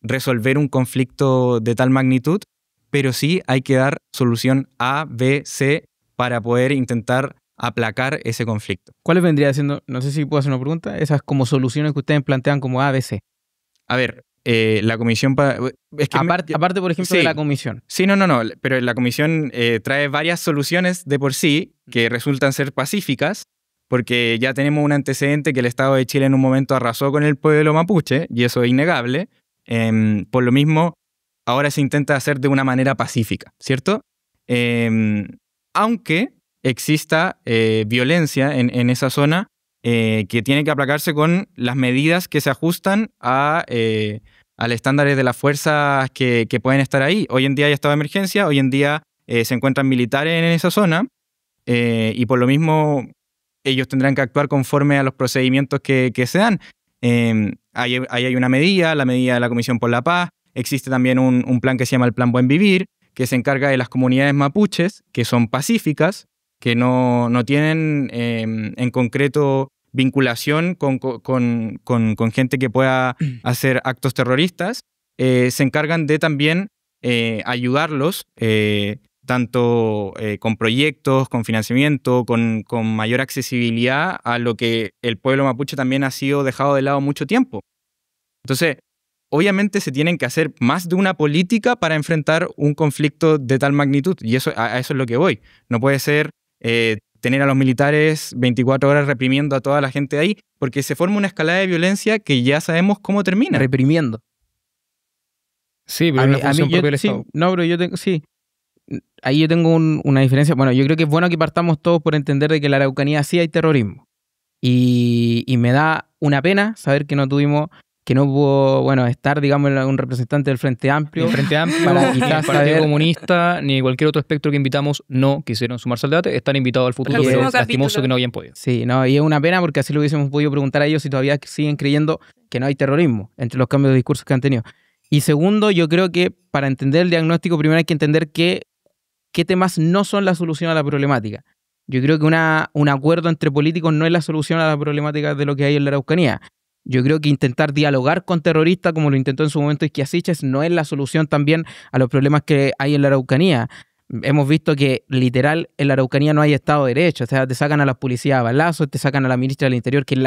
resolver un conflicto de tal magnitud, pero sí hay que dar solución A, B, C para poder intentar aplacar ese conflicto. ¿Cuáles vendría siendo, no sé si puedo hacer una pregunta, esas como soluciones que ustedes plantean como A, B, C? A ver, la comisión... aparte, por ejemplo, sí, de la comisión. Sí, no, pero la comisión trae varias soluciones de por sí que resultan ser pacíficas, porque ya tenemos un antecedente que el Estado de Chile en un momento arrasó con el pueblo mapuche, y eso es innegable. Por lo mismo, ahora se intenta hacer de una manera pacífica, ¿cierto? Aunque exista violencia en esa zona, que tiene que aplacarse con las medidas que se ajustan al estándares de las fuerzas que pueden estar ahí. Hoy en día hay estado de emergencia, hoy en día se encuentran militares en esa zona, y por lo mismo ellos tendrán que actuar conforme a los procedimientos que se dan. Ahí hay una medida, la medida de la Comisión por la Paz. Existe también un plan que se llama el Plan Buen Vivir, que se encarga de las comunidades mapuches, que son pacíficas, que no tienen en concreto vinculación con gente que pueda hacer actos terroristas. Se encargan de también ayudarlos, tanto con proyectos, con financiamiento, con mayor accesibilidad a lo que el pueblo mapuche también ha sido dejado de lado mucho tiempo. Entonces, obviamente se tienen que hacer más de una política para enfrentar un conflicto de tal magnitud, y a eso es lo que voy. No puede ser tener a los militares 24 horas reprimiendo a toda la gente de ahí, porque se forma una escalada de violencia que ya sabemos cómo termina. Reprimiendo. Sí, pero una función propia del Estado. No, pero yo tengo, sí. Ahí yo tengo una diferencia. Bueno, yo creo que es bueno que partamos todos por entender de que en la Araucanía sí hay terrorismo. Y me da una pena saber que no pudo, bueno, estar, digamos, un representante del Frente Amplio. El Frente Amplio, para ni el quizás Partido saber- Comunista, ni cualquier otro espectro que invitamos no quisieron sumarse al debate. Están invitados al futuro, Al pero próximo es lastimoso capítulo. que no habían podido. Sí, no, y es una pena porque así lo hubiésemos podido preguntar a ellos si todavía siguen creyendo que no hay terrorismo entre los cambios de discursos que han tenido. Y segundo, yo creo que para entender el diagnóstico, primero hay que entender qué temas no son la solución a la problemática. Yo creo que un acuerdo entre políticos no es la solución a la problemática de lo que hay en la Araucanía. Yo creo que intentar dialogar con terroristas, como lo intentó en su momento Isquiasiches, no es la solución también a los problemas que hay en la Araucanía. Hemos visto que literal en la Araucanía no hay Estado de Derecho, o sea, te sacan a las policías a balazos, te sacan a la ministra del Interior, que es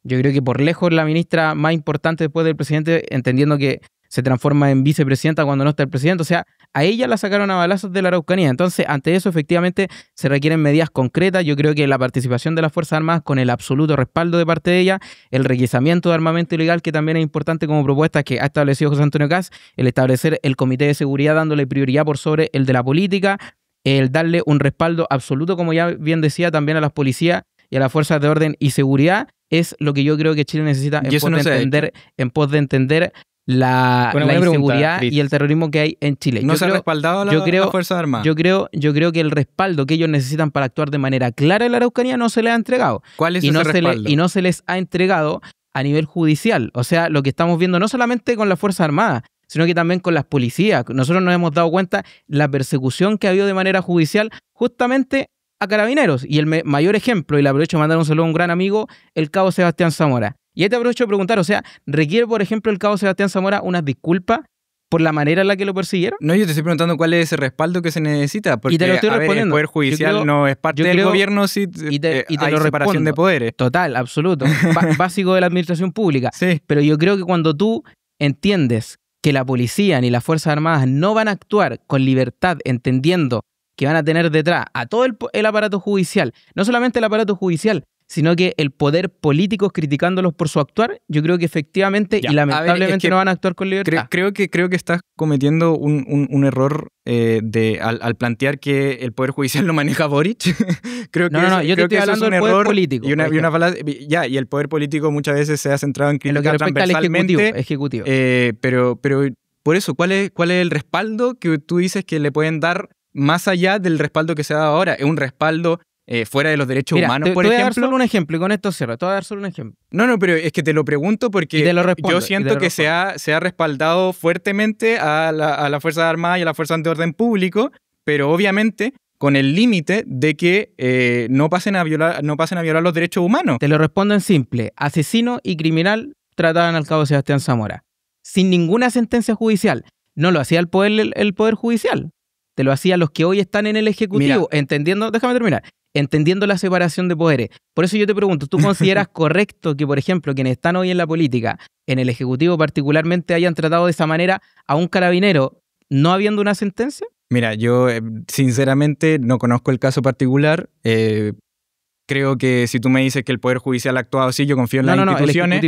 yo creo que por lejos la ministra más importante después del presidente, entendiendo que se transforma en vicepresidenta cuando no está el presidente. O sea, a ella la sacaron a balazos de la Araucanía. Entonces, ante eso, efectivamente, se requieren medidas concretas. Yo creo que la participación de las Fuerzas Armadas con el absoluto respaldo de parte de ella, el requisamiento de armamento ilegal, que también es importante como propuesta que ha establecido José Antonio Kast, el establecer el comité de seguridad dándole prioridad por sobre el de la política, el darle un respaldo absoluto, como ya bien decía, también a las policías y a las fuerzas de orden y seguridad, es lo que yo creo que Chile necesita en pos de entender la inseguridad y el terrorismo que hay en Chile. No se ha respaldado a las Fuerzas Armadas. Yo creo que el respaldo que ellos necesitan para actuar de manera clara en la Araucanía no se les ha entregado. ¿Cuál es ese respaldo? Y no se les ha entregado a nivel judicial. O sea, lo que estamos viendo no solamente con las Fuerzas Armadas, sino que también con las policías. Nosotros nos hemos dado cuenta la persecución que ha habido de manera judicial justamente a carabineros. Y el mayor ejemplo, y le aprovecho de mandar un saludo a un gran amigo, el cabo Sebastián Zamora. Y ahí te aprovecho de preguntar, o sea, ¿requiere, por ejemplo, el cabo Sebastián Zamora unas disculpas por la manera en la que lo persiguieron? No, yo te estoy preguntando cuál es ese respaldo que se necesita, porque y te lo estoy respondiendo. El Poder Judicial no es parte del gobierno si hay separación de poderes. Total, absoluto. Básico de la administración pública. Sí. Pero yo creo que cuando tú entiendes que la policía ni las Fuerzas Armadas no van a actuar con libertad, entendiendo que van a tener detrás a todo el aparato judicial, no solamente el aparato judicial, sino que el poder político criticándolos por su actuar, yo creo que efectivamente y lamentablemente no van a actuar con libertad. Creo que estás cometiendo un error al plantear que el Poder Judicial lo maneja Boric. Yo te estoy hablando del poder político. Y el poder político muchas veces se ha centrado en criticar transversalmente. Ejecutivo. Pero por eso, ¿cuál es el respaldo que tú dices que le pueden dar más allá del respaldo que se ha dado ahora? ¿Es un respaldo fuera de los derechos humanos, por ejemplo? Te voy a dar solo un ejemplo y con esto cierro. Te voy a dar solo un ejemplo. No, pero es que te lo pregunto porque yo siento que se ha respaldado fuertemente a las Fuerzas Armadas y a las Fuerzas de Orden Público, pero obviamente con el límite de que no pasen a violar los derechos humanos. Te lo respondo en simple. Asesino y criminal trataban al cabo Sebastián Zamora. Sin ninguna sentencia judicial. No lo hacía el poder Judicial. Te lo hacían los que hoy están en el Ejecutivo, entendiendo la separación de poderes. Por eso yo te pregunto, ¿tú consideras correcto que, por ejemplo, quienes están hoy en la política, en el Ejecutivo particularmente, hayan tratado de esa manera a un carabinero no habiendo una sentencia? Mira, yo sinceramente no conozco el caso particular. Creo que si tú me dices que el Poder Judicial ha actuado así, yo confío en las instituciones.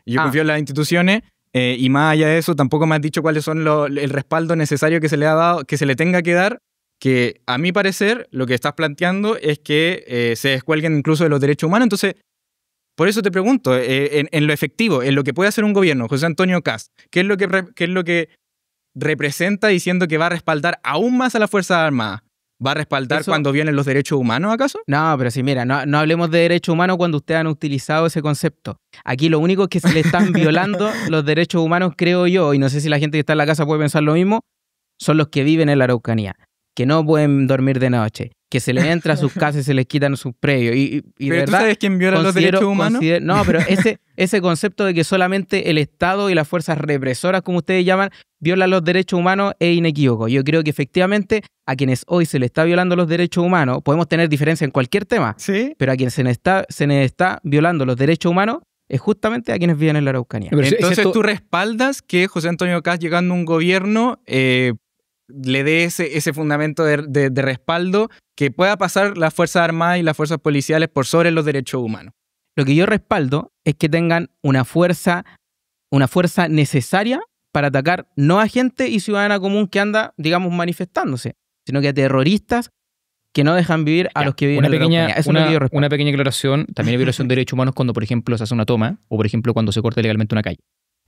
Yo confío en las instituciones. Y más allá de eso, tampoco me has dicho cuáles son el respaldo necesario que se le ha dado, que se le tenga que dar, que a mi parecer lo que estás planteando es que se descuelguen incluso de los derechos humanos. Entonces, por eso te pregunto, en lo efectivo, en lo que puede hacer un gobierno, José Antonio Kast, ¿qué es lo que representa diciendo que va a respaldar aún más a las Fuerzas Armadas? ¿Va a respaldar cuando vienen los derechos humanos, acaso? No, pero sí, mira, no hablemos de derechos humanos cuando ustedes han utilizado ese concepto. Aquí lo único es que se le están violando los derechos humanos, creo yo, y no sé si la gente que está en la casa puede pensar lo mismo, son los que viven en la Araucanía, que no pueden dormir de noche, que se les entra a sus casas y se les quitan sus predios. Y ¿Pero de verdad, tú sabes quién viola los derechos humanos? No, pero ese concepto de que solamente el Estado y las fuerzas represoras, como ustedes llaman, violan los derechos humanos es inequívoco. Yo creo que efectivamente a quienes hoy se les está violando los derechos humanos, podemos tener diferencia en cualquier tema, ¿sí? Pero a quienes se les está violando los derechos humanos es justamente a quienes viven en la Araucanía. Entonces tú respaldas que José Antonio Kast, llegando a un gobierno, le dé ese fundamento de respaldo que pueda pasar las Fuerzas Armadas y las fuerzas policiales por sobre los derechos humanos. Lo que yo respaldo es que tengan una fuerza necesaria para atacar no a gente y ciudadana común que anda, digamos, manifestándose, sino que a terroristas que no dejan vivir a los que viven en la Araucanía. Eso es lo que yo respondo. Una pequeña aclaración, también hay violación de derechos humanos cuando, por ejemplo, se hace una toma o, por ejemplo, cuando se corta ilegalmente una calle.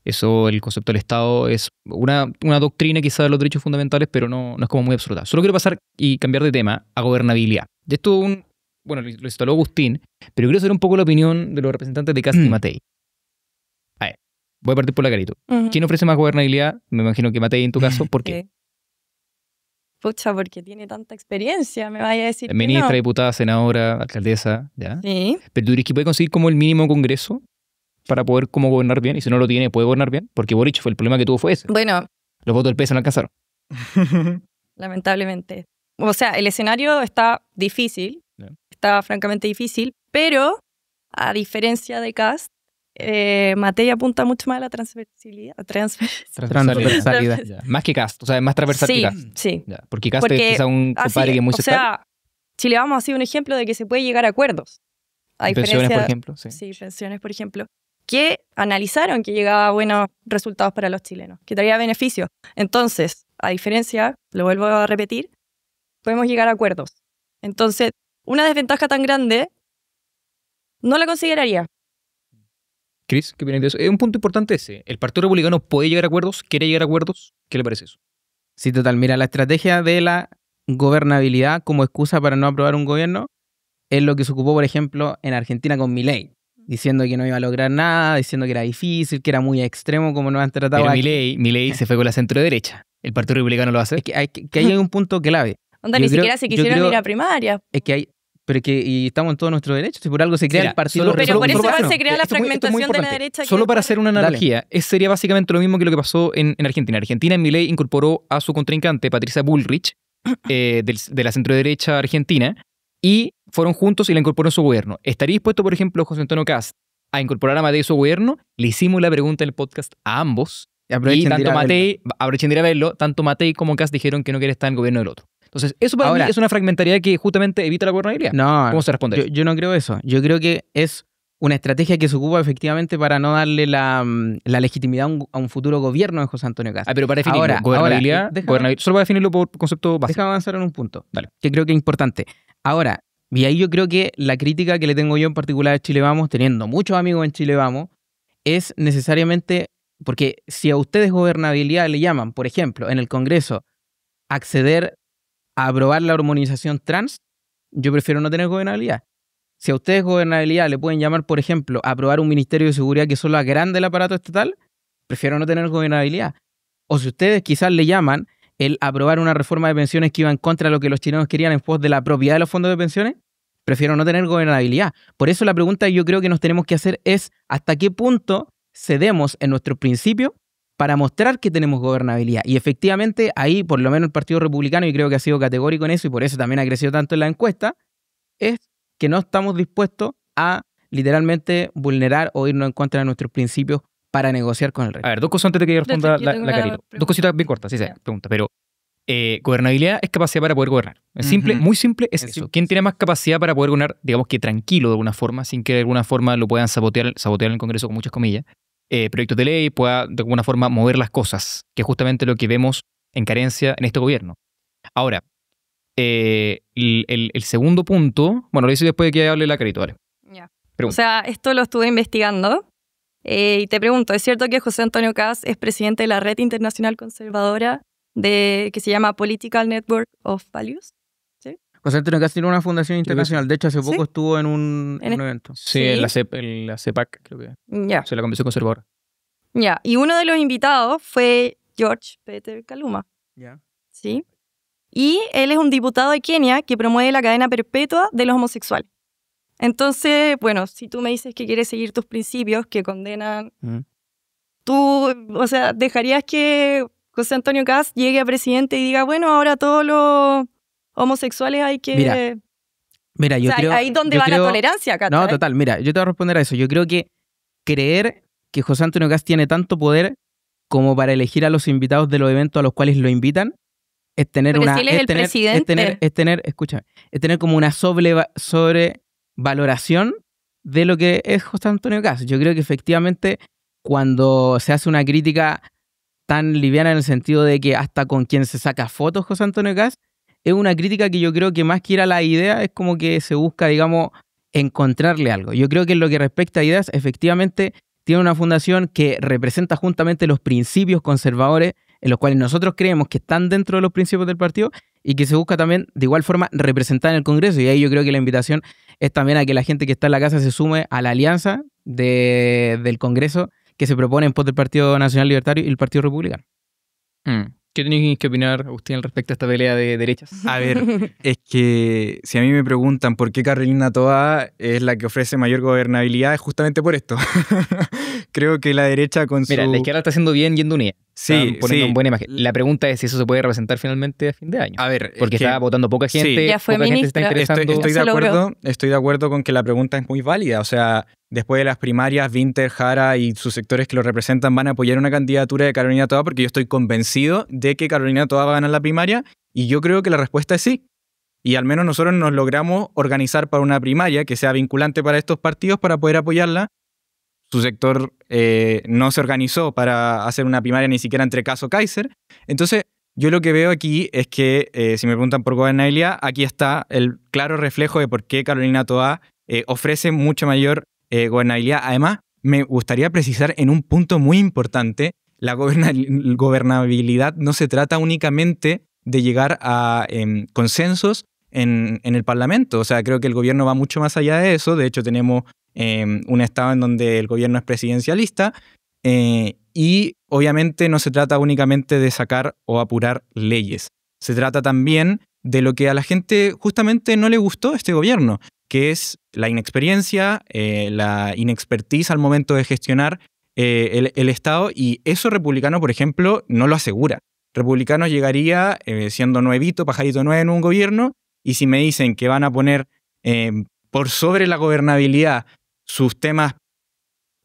Eso, el concepto del Estado es una doctrina quizá de los derechos fundamentales, pero no es como muy absoluta. Solo quiero pasar y cambiar de tema a gobernabilidad. De esto lo instaló Agustín, pero quiero saber un poco la opinión de los representantes de Kast y Matei. A ver, voy a partir por la carito. ¿Quién ofrece más gobernabilidad? Me imagino que Matei en tu caso. ¿Por qué? Pucha, porque tiene tanta experiencia, me vaya a decir. Ministra, diputada, senadora, alcaldesa, ¿ya? Sí. Pero tú dirías que puede conseguir como el mínimo congreso para poder como gobernar bien, y si no lo tiene, puede gobernar bien, porque Boric el problema que tuvo fue ese. Bueno. Los votos del PS no alcanzaron. Lamentablemente. O sea, el escenario está difícil, está francamente difícil, pero a diferencia de Kast, Matei apunta mucho más a la transversalidad. Transversalidad. Ya. Más que Kast, o sea, es más transversal que Kast. Sí. Ya. Porque Kast es quizá un compadre que es muy o sea, Chile Vamos ha sido un ejemplo de que se puede llegar a acuerdos. A pensiones, por ejemplo. Sí. Sí, pensiones, por ejemplo. Que analizaron que llegaba a buenos resultados para los chilenos, que traía beneficios. Entonces, a diferencia, lo vuelvo a repetir, podemos llegar a acuerdos. Entonces, una desventaja tan grande no la consideraría. Chris, ¿qué opinas de eso? Es un punto importante ese. ¿El Partido Republicano puede llegar a acuerdos? ¿Quiere llegar a acuerdos? ¿Qué le parece eso? Sí, total. Mira, la estrategia de la gobernabilidad como excusa para no aprobar un gobierno es lo que se ocupó, por ejemplo, en Argentina con Milei, diciendo que no iba a lograr nada, diciendo que era difícil, que era muy extremo como nos han tratado Pero aquí. Milei se fue con la centro-derecha. ¿El Partido Republicano lo hace? Es que hay un punto clave. Onda, Yo ni creo- siquiera se yo quisieron creo- ir a primaria. Es que hay... Pero es que y estamos en todos nuestros derechos. Si por algo se crea Mira, el partido... solo- Pero por eso solo- igual se crea la esto es muy fragmentación de la importante. derecha. que Solo para después- hacer una analogía, sería básicamente lo mismo que lo que pasó en Argentina. Argentina, Milei incorporó a su contrincante, Patricia Bullrich, de la centro-derecha argentina, y fueron juntos y la incorporó en su gobierno. ¿Estaría dispuesto, por ejemplo, José Antonio Kast a incorporar a Matei en su gobierno? Le hicimos la pregunta en el podcast a ambos. Aprovechen Y de ir tanto a verlo. Matei, aprovechen de ir a verlo, tanto Matei como Kast dijeron que no quiere estar en el gobierno del otro. Entonces, eso para Ahora- mí es una fragmentariedad que justamente evita la gobernabilidad. No, ¿Cómo se responde eso? yo no creo eso. Yo creo que es una estrategia que se ocupa efectivamente para no darle la legitimidad a un futuro gobierno de José Antonio Kast. Pero para definirlo, Ahora, gobernabilidad, déjame- solo para definirlo por concepto básico. Déjame avanzar en un punto, Dale. que creo que es importante. Ahora, y ahí yo creo que la crítica que le tengo yo en particular a Chile Vamos, teniendo muchos amigos en Chile Vamos, es necesariamente, porque si a ustedes gobernabilidad le llaman, por ejemplo, en el Congreso, acceder a aprobar la hormonización trans, yo prefiero no tener gobernabilidad. Si a ustedes gobernabilidad le pueden llamar, por ejemplo, a aprobar un Ministerio de Seguridad que solo agrande el aparato estatal, prefiero no tener gobernabilidad. O si ustedes quizás le llaman el aprobar una reforma de pensiones que iba en contra de lo que los chilenos querían en pos de la propiedad de los fondos de pensiones, prefiero no tener gobernabilidad. Por eso la pregunta que yo creo que nos tenemos que hacer es ¿hasta qué punto cedemos en nuestros principios para mostrar que tenemos gobernabilidad? Y efectivamente ahí, por lo menos el Partido Republicano, y creo que ha sido categórico en eso y por eso también ha crecido tanto en la encuesta, es que no estamos dispuestos a literalmente vulnerar o irnos en contra de nuestros principios para negociar con el resto. A ver, dos cosas antes de que yo responda Yo la tengo Carito. pregunta. Dos cositas bien cortas, sí, Ya. pregunta. Pero gobernabilidad es capacidad para poder gobernar. Es simple, Ujú. muy simple, es Es eso. simple. ¿Quién tiene más capacidad para poder gobernar, digamos que tranquilo de alguna forma, sin que de alguna forma lo puedan sabotear en el Congreso con muchas comillas? Proyectos de ley, pueda de alguna forma mover las cosas, que es justamente lo que vemos en carencia en este gobierno. Ahora, el segundo punto, bueno, lo hice después de que hable la Carito, vale. Ya. Pregunta. O sea, esto lo estuve investigando y te pregunto, ¿es cierto que José Antonio Kast es presidente de la red internacional conservadora que se llama Political Network of Values? José Antonio Kast tiene una fundación internacional. De hecho, hace ¿Sí? poco estuvo en un En evento. Sí, Sí. en la CEPAC, creo que. Ya, O sea, la Convención Conservadora. ya. Y uno de los invitados fue George Peter Kaluma, Ya. ¿sí? Y él es un diputado de Kenia que promueve la cadena perpetua de los homosexuales. Entonces, bueno, si tú me dices que quieres seguir tus principios que condenan, tú, o sea, ¿dejarías que José Antonio Kast llegue a presidente y diga, bueno, ahora todos los homosexuales hay que... Mira, yo o sea, creo... ahí donde yo va creo- la tolerancia, ¿cachai? No, total, mira, yo te voy a responder a eso. Yo creo que creer que José Antonio Kast tiene tanto poder como para elegir a los invitados de los eventos a los cuales lo invitan es tener Pero una... si él es el presidente. Escúchame, es tener como una sobrevaloración de lo que es José Antonio Kast. Yo creo que efectivamente cuando se hace una crítica tan liviana en el sentido de que hasta con quien se saca fotos José Antonio Kast, es una crítica que yo creo que más que ir a la idea es como que se busca, digamos, encontrarle algo. Yo creo que en lo que respecta a ideas, efectivamente tiene una fundación que representa juntamente los principios conservadores en los cuales nosotros creemos que están dentro de los principios del partido y que se busca también de igual forma representar en el Congreso. Y ahí yo creo que la invitación es también a que la gente que está en la casa se sume a la alianza del Congreso que se propone en pos del Partido Nacional Libertario y el Partido Republicano. ¿Qué tenéis que opinar, Agustín, al respecto a esta pelea de derechas? A ver, es que si a mí me preguntan por qué Carolina Toa es la que ofrece mayor gobernabilidad, es justamente por esto. Creo que la derecha con Mira, su... la izquierda está haciendo bien yendo unida. Sí, poniendo sí. en buena imagen. La pregunta es si eso se puede representar finalmente a fin de año. A ver, Porque es que está votando poca gente, Ya fue poca gente se está ministra. interesando. estoy de acuerdo con que la pregunta es muy válida. O sea, después de las primarias, Vinter, Jara y sus sectores que lo representan van a apoyar una candidatura de Carolina Toá porque yo estoy convencido de que Carolina Toá va a ganar la primaria y yo creo que la respuesta es sí. Y al menos nosotros nos logramos organizar para una primaria que sea vinculante para estos partidos para poder apoyarla. Su sector no se organizó para hacer una primaria ni siquiera entre Kast o Kaiser. Entonces, yo lo que veo aquí es que, si me preguntan por gobernabilidad, aquí está el claro reflejo de por qué Carolina Toá ofrece mucha mayor gobernabilidad. Además, me gustaría precisar en un punto muy importante, la gobernabilidad no se trata únicamente de llegar a consensos en el Parlamento. O sea, creo que el gobierno va mucho más allá de eso. De hecho, tenemos un estado en donde el gobierno es presidencialista y obviamente no se trata únicamente de sacar o apurar leyes. Se trata también de lo que a la gente justamente no le gustó este gobierno, que es la inexperiencia, la inexpertise al momento de gestionar el Estado, y eso Republicano, por ejemplo, no lo asegura. Republicano llegaría siendo nuevito, pajarito nuevo en un gobierno, y si me dicen que van a poner por sobre la gobernabilidad sus temas,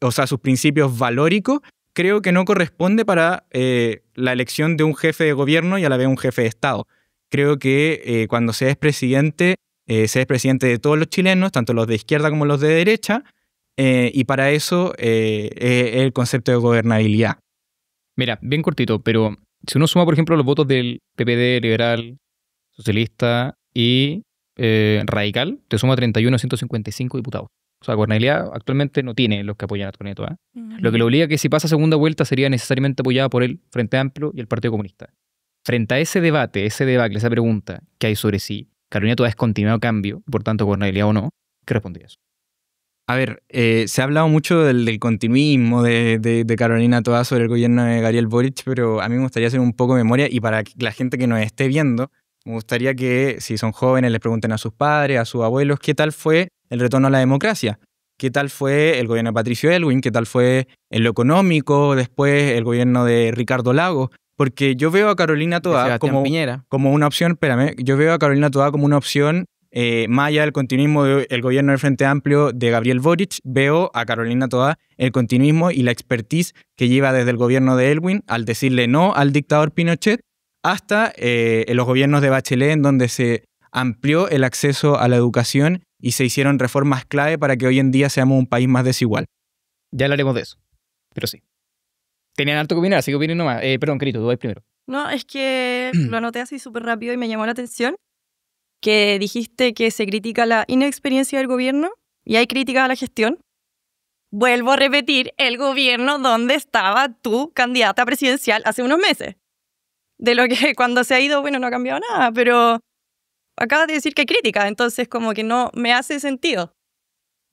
o sea, sus principios valóricos, creo que no corresponde para la elección de un jefe de gobierno y a la vez un jefe de Estado. Creo que cuando se es presidente de todos los chilenos, tanto los de izquierda como los de derecha, y para eso es el concepto de gobernabilidad. Mira, bien cortito, pero si uno suma, por ejemplo, los votos del PPD, Liberal, Socialista y Radical, te suma 31 a 155 diputados. O sea, gobernabilidad actualmente no tiene los que apoyan a Carolina Toá. Lo que le obliga a que si pasa segunda vuelta sería necesariamente apoyada por el Frente Amplio y el Partido Comunista. Frente a ese debate, esa pregunta que hay sobre si Carolina Toá es continuado cambio, por tanto gobernabilidad o no, ¿qué respondrías? A ver, se ha hablado mucho del continuismo de Carolina Toá sobre el gobierno de Gabriel Boric, pero a mí me gustaría hacer un poco de memoria y para la gente que nos esté viendo, me gustaría que si son jóvenes les pregunten a sus padres, a sus abuelos, ¿qué tal fue el retorno a la democracia? ¿Qué tal fue el gobierno de Patricio Aylwin? ¿Qué tal fue en lo económico? Después el gobierno de Ricardo Lagos. Porque yo veo a Carolina Toá como una opción, yo veo a Carolina Toá como una opción, más allá del continuismo del gobierno del Frente Amplio de Gabriel Boric, veo a Carolina Toá el continuismo y la expertise que lleva desde el gobierno de Aylwin al decirle no al dictador Pinochet, hasta en los gobiernos de Bachelet, en donde se amplió el acceso a la educación y se hicieron reformas clave para que hoy en día seamos un país más desigual. Ya hablaremos de eso, pero sí. Tenían harto que opinar, así que opinen nomás. Perdón, Carito, tú vas primero. No, es que lo anoté así súper rápido y me llamó la atención que dijiste que se critica la inexperiencia del gobierno y hay críticas a la gestión. Vuelvo a repetir, el gobierno donde estaba tu candidata presidencial hace unos meses. De lo que cuando se ha ido, bueno, no ha cambiado nada, pero acabas de decir que hay críticas, entonces como que no me hace sentido.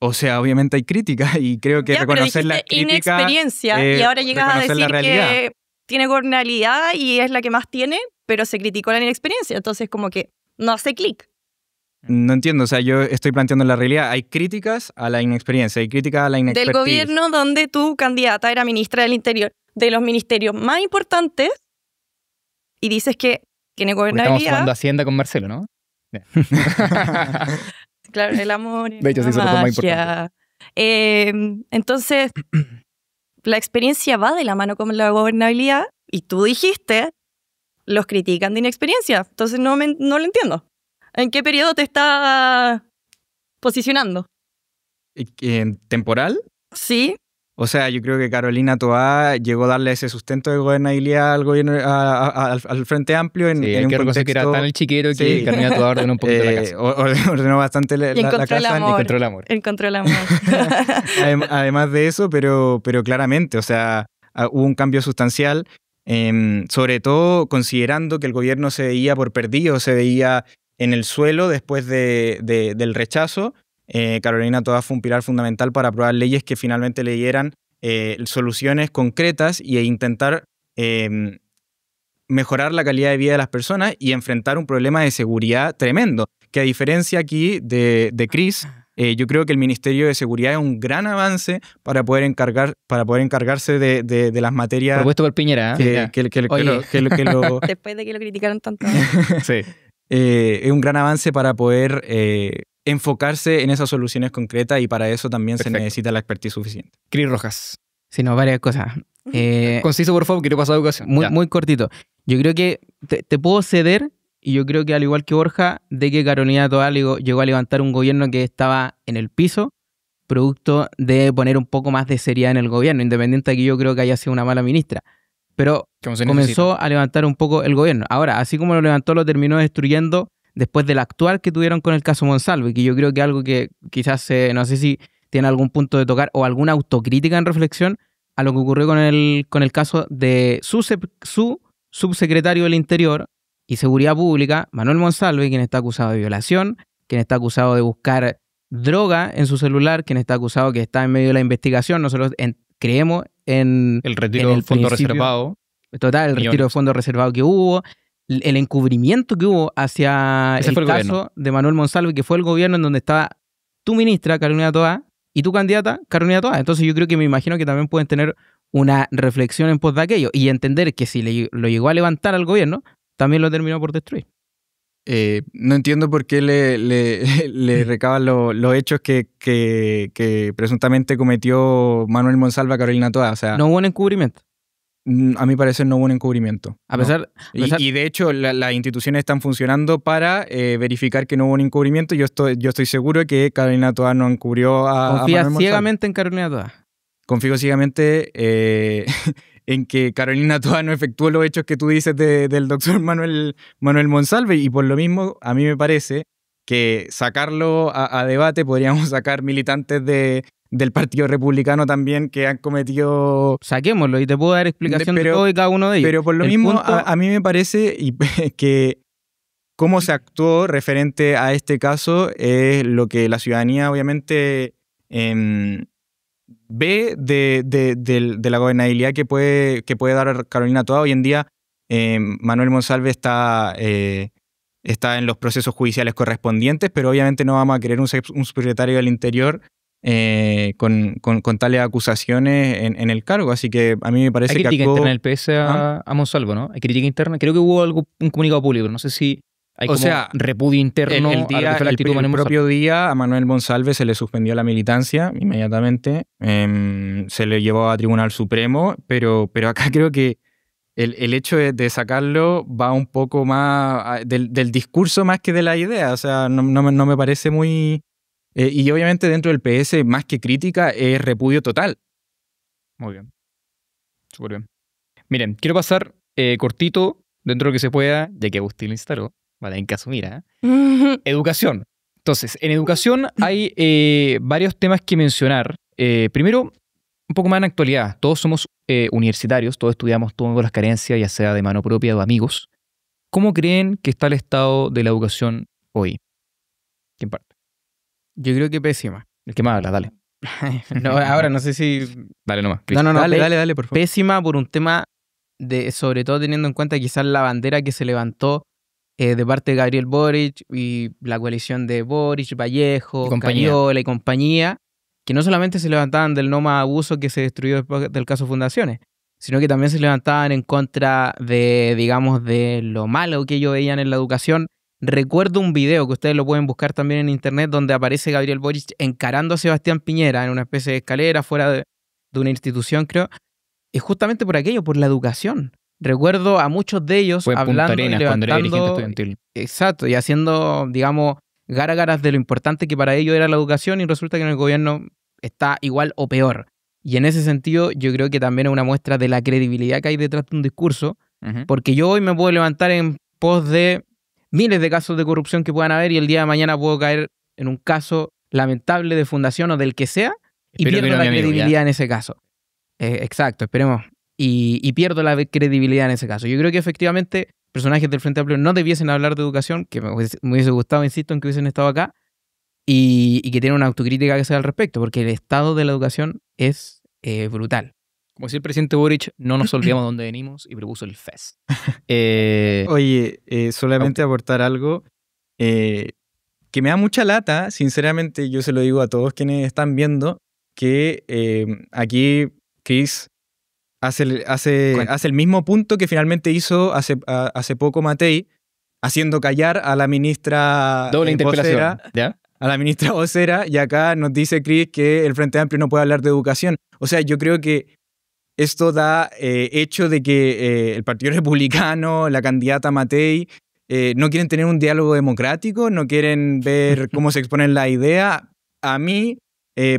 O sea, obviamente hay críticas y creo que Ya, reconocer las pero dijiste críticas... inexperiencia y ahora llegas a decir la que tiene gobernabilidad y es la que más tiene, pero se criticó la inexperiencia, entonces como que no hace clic. No entiendo, o sea, yo estoy planteando la realidad. Hay críticas a la inexperiencia, hay críticas a la inexpertise. Del gobierno donde tu candidata era ministra del Interior, de los ministerios más importantes, y dices que tiene Porque gobernabilidad. estamos sumando Hacienda con Marcelo, ¿no? Claro, el amor. De hecho, sí, son los dos más importantes. Entonces, la experiencia va de la mano con la gobernabilidad, y tú dijiste, los critican de inexperiencia. Entonces, no lo entiendo. ¿En qué periodo te está posicionando? ¿Temporal? Sí. O sea, yo creo que Carolina Toá llegó a darle ese sustento de gobernabilidad al gobierno, al Frente Amplio en hay un que reconocer contexto... que era tan el chiquero que Sí. Carolina Toá ordenó un poquito la casa. Ordenó bastante la encontró el casa. amor. Encontró el amor. Encontró el amor. Además de eso, pero claramente, o sea, hubo un cambio sustancial, sobre todo considerando que el gobierno se veía por perdido, se veía en el suelo después del rechazo. Carolina Toá fue un pilar fundamental para aprobar leyes que finalmente le dieran soluciones concretas e intentar mejorar la calidad de vida de las personas y enfrentar un problema de seguridad tremendo, que a diferencia aquí de Cris, yo creo que el Ministerio de Seguridad es un gran avance para poder encargarse de las materias Propuesto por Piñera, ¿eh? que lo Después de que lo criticaron tanto. Sí. es un gran avance para poder enfocarse en esas soluciones concretas y para eso también Perfecto. se necesita la expertise suficiente. Cris Rojas. Sí, no, varias cosas. Conciso, por favor, quiero pasar a educación. Muy, Ya. muy cortito. Yo creo que te puedo ceder, y yo creo que al igual que Borja, de que Carolina Toá llegó a levantar un gobierno que estaba en el piso, producto de poner un poco más de seriedad en el gobierno, independiente de que yo creo que haya sido una mala ministra. Pero Como se comenzó necesita. a levantar un poco el gobierno. Ahora, así como lo levantó, lo terminó destruyendo después del actuar que tuvieron con el caso Monsalve, que yo creo que algo que quizás, no sé si tiene algún punto de tocar o alguna autocrítica en reflexión a lo que ocurrió con el caso de su subsecretario del Interior y Seguridad Pública, Manuel Monsalve, quien está acusado de violación, quien está acusado de buscar droga en su celular, quien está acusado que está en medio de la investigación. Nosotros creemos en El retiro en del el fondo principio- reservado. total, el retiro de Millones. fondos reservados que hubo, el encubrimiento que hubo hacia Ese el fue el caso gobierno. de Manuel Monsalve, que fue el gobierno en donde estaba tu ministra, Carolina Toá, y tu candidata, Carolina Toá. Entonces yo creo que me imagino que también pueden tener una reflexión en pos de aquello y entender que si lo llegó a levantar al gobierno, también lo terminó por destruir. No entiendo por qué le recaban los hechos que presuntamente cometió Manuel Monsalve a Carolina Toá. O sea, No hubo un encubrimiento. a mi parecer no hubo un encubrimiento. A No. pesar, Y de hecho las instituciones están funcionando para verificar que no hubo un encubrimiento. Yo estoy seguro que Carolina Toá no encubrió a confía Manuel Monsalve. ciegamente en Carolina Toá. Confío ciegamente en que Carolina Toá no efectuó los hechos que tú dices del doctor Manuel Monsalve, y por lo mismo a mí me parece que sacarlo a debate podríamos sacar militantes del Partido Republicano también que han cometido... Saquémoslo y te puedo dar explicación de Pero- todo y cada uno de ellos. Pero por lo El mismo punto- a mí me parece que cómo se actuó referente a este caso es lo que la ciudadanía obviamente ve de la gobernabilidad que puede dar Carolina Toá. Hoy en día Manuel Monsalve está en los procesos judiciales correspondientes, pero obviamente no vamos a querer un subsecretario del Interior con tales acusaciones en el cargo. Así que a mí me parece Hay que crítica actuó... interna del PS a Monsalvo, ¿no? Hay crítica interna. Creo que hubo un comunicado público, pero no sé si hay O como sea, repudio interno el a la actitud de Manuel el Monsalve. propio día a Manuel Monsalve se le suspendió la militancia inmediatamente, se le llevó a Tribunal Supremo, pero acá creo que el hecho de sacarlo va un poco más del discurso más que de la idea. O sea, no me parece muy... y obviamente dentro del PS, más que crítica, es repudio total. Muy bien. Súper bien. Miren, quiero pasar cortito, dentro de lo que se pueda, ya que Agustín lo instaló. Vale, en caso, mira. Educación. Entonces, en educación hay varios temas que mencionar. Primero, un poco más en actualidad. Todos somos universitarios, todos estudiamos, todos con las carencias, ya sea de mano propia o de amigos. ¿Cómo creen que está el estado de la educación hoy? ¿Quién parte? Yo creo que pésima. El que más habla, dale. No, ahora no sé si... Dale nomás. Chris. No, Dale, por favor. pésima por un tema de, sobre todo teniendo en cuenta quizás la bandera que se levantó de parte de Gabriel Boric y la coalición de Boric, Vallejo, Y compañía. Cariola y compañía, que no solamente se levantaban del no más abuso que se destruyó después del caso Fundaciones, sino que también se levantaban en contra de, digamos, de lo malo que ellos veían en la educación. Recuerdo un video que ustedes lo pueden buscar también en internet donde aparece Gabriel Boric encarando a Sebastián Piñera en una especie de escalera fuera de una institución, creo. Es justamente por aquello, por la educación. Recuerdo a muchos de ellos Fue en Punta hablando y Arenas cuando era dirigente levantando... estudiantil. Exacto, y haciendo, digamos, gárgaras de lo importante que para ellos era la educación y resulta que en el gobierno está igual o peor. Y en ese sentido yo creo que también es una muestra de la credibilidad que hay detrás de un discurso, Ujú. porque yo hoy me puedo levantar en pos de miles de casos de corrupción que puedan haber y el día de mañana puedo caer en un caso lamentable de fundación o del que sea y Espero que pierdo no, la mi amigo, credibilidad en ese caso. Exacto, esperemos. Y pierdo la credibilidad en ese caso. Yo creo que efectivamente personajes del Frente Amplio no debiesen hablar de educación, que me hubiese gustado, insisto, en que hubiesen estado acá, y que tienen una autocrítica que sea al respecto, porque el estado de la educación es brutal. Como decía el presidente Boric, no nos olvidamos de dónde venimos y propuso el FES. Oye, solamente aportar algo. que me da mucha lata, sinceramente, yo se lo digo a todos quienes están viendo, que aquí Chris hace el mismo punto que finalmente hizo hace poco Matei, haciendo callar a la ministra Doble interpelación, vocera, ¿ya? a la ministra vocera, y acá nos dice Chris que el Frente Amplio no puede hablar de educación. O sea, yo creo que esto da hecho de que el Partido Republicano, la candidata Matei, no quieren tener un diálogo democrático, no quieren ver cómo se exponen las ideas. A mí,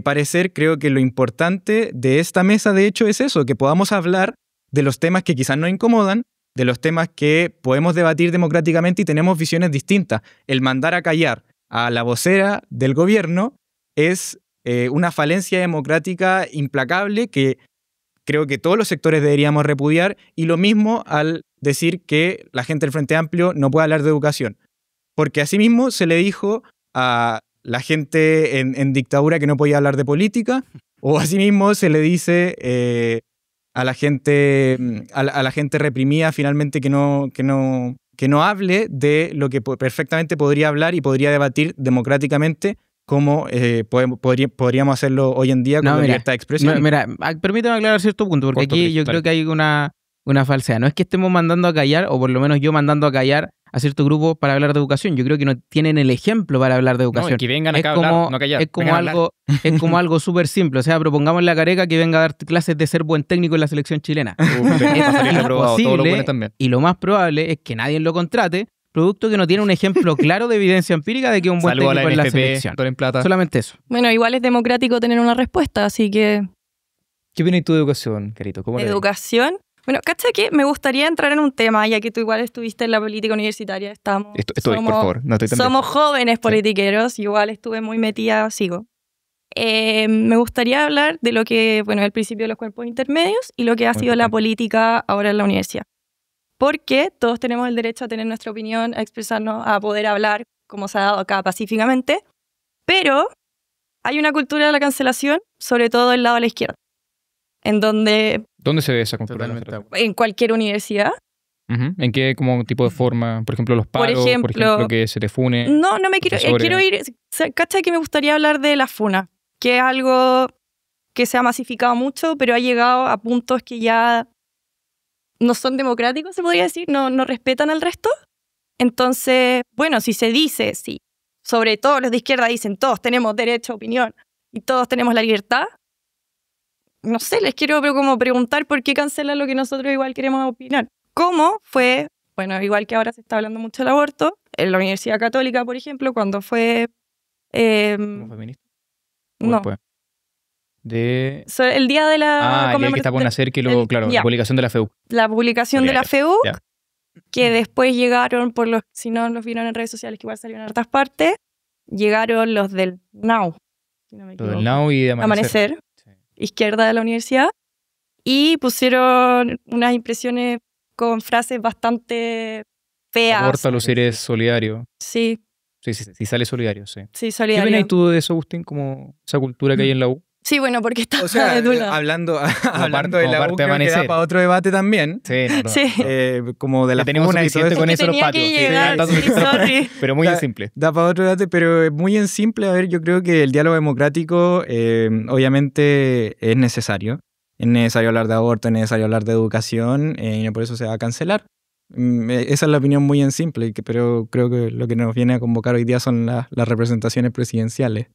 parecer, creo que lo importante de esta mesa, de hecho, es eso, que podamos hablar de los temas que quizás nos incomodan, de los temas que podemos debatir democráticamente y tenemos visiones distintas. El mandar a callar a la vocera del gobierno es una falencia democrática implacable que creo que todos los sectores deberíamos repudiar, y lo mismo al decir que la gente del Frente Amplio no puede hablar de educación. Porque asimismo se le dijo a la gente en dictadura que no podía hablar de política, o asimismo se le dice a la gente reprimida finalmente que no hable de lo que perfectamente podría hablar y podría debatir democráticamente, como podríamos hacerlo hoy en día con la libertad de expresión. Permítame aclarar cierto punto, porque aquí yo creo que hay una falsedad. No es que estemos mandando a callar, o por lo menos yo mandando a callar a cierto grupo para hablar de educación. Yo creo que no tienen el ejemplo para hablar de educación. No, que vengan acá a hablar, no callar. Es como algo súper simple. O sea, propongamos a Careca que venga a dar clases de ser buen técnico en la selección chilena. Es posible, y lo más probable es que nadie lo contrate, producto que no tiene un ejemplo claro de evidencia empírica de que es un buen técnico en la selección. Solamente eso. Bueno, igual es democrático tener una respuesta, así que... ¿Qué opinas tú de educación, Carito? ¿Cómo ¿Educación? Bueno, cacha que me gustaría entrar en un tema, ya que tú igual estuviste en la política universitaria. Estoy, por favor. No estoy tan somos jóvenes politiqueros, igual estuve muy metida, sigo. Me gustaría hablar de lo que, bueno, el principio de los cuerpos intermedios y lo que ha sido la política ahora en la universidad. Porque todos tenemos el derecho a tener nuestra opinión, a expresarnos, a poder hablar, como se ha dado acá pacíficamente, pero hay una cultura de la cancelación, sobre todo del lado de la izquierda, en donde... ¿Dónde se ve esa cultura? En cualquier universidad. ¿En qué como tipo de forma? Por ejemplo, los paros, por ejemplo, que se te fune. No me quiero ir... ¿Cachai? Que me gustaría hablar de la funa, que es algo que se ha masificado mucho, pero ha llegado a puntos que ya no son democráticos, se podría decir, no respetan al resto. Entonces, bueno, si se dice, sí, sobre todo los de izquierda dicen, todos tenemos derecho a opinión y todos tenemos la libertad, no sé, les quiero como preguntar por qué cancelan lo que nosotros igual queremos opinar. ¿Cómo fue? Bueno, igual que ahora se está hablando mucho del aborto, en la Universidad Católica, por ejemplo, cuando fue... ¿Cómo feminista? No. El día de la... el día que está por nacer, la publicación de la FEUC. La publicación de la FEUC, que después llegaron, si no los vieron en redes sociales, que igual salieron en hartas partes, llegaron los del NOW. Si no me equivoco. Los del NOW y de Amanecer. Izquierda de la universidad, y pusieron unas impresiones con frases bastante feas. Aborta, lucir es solidario. Sí. Sí, sale solidario, sí. Sí, solidario. ¿Qué opinas tú de eso, Agustín, como esa cultura que hay en la U? Sí, bueno, porque está hablando de la U, creo que da para otro debate también. Sí, como de la funa y todo eso. Con eso los patios. Pero muy en simple. Da para otro debate, pero muy en simple. A ver, yo creo que el diálogo democrático obviamente es necesario. Es necesario hablar de aborto, es necesario hablar de educación, y no por eso se va a cancelar. Esa es la opinión muy en simple, pero creo que lo que nos viene a convocar hoy día son las representaciones presidenciales.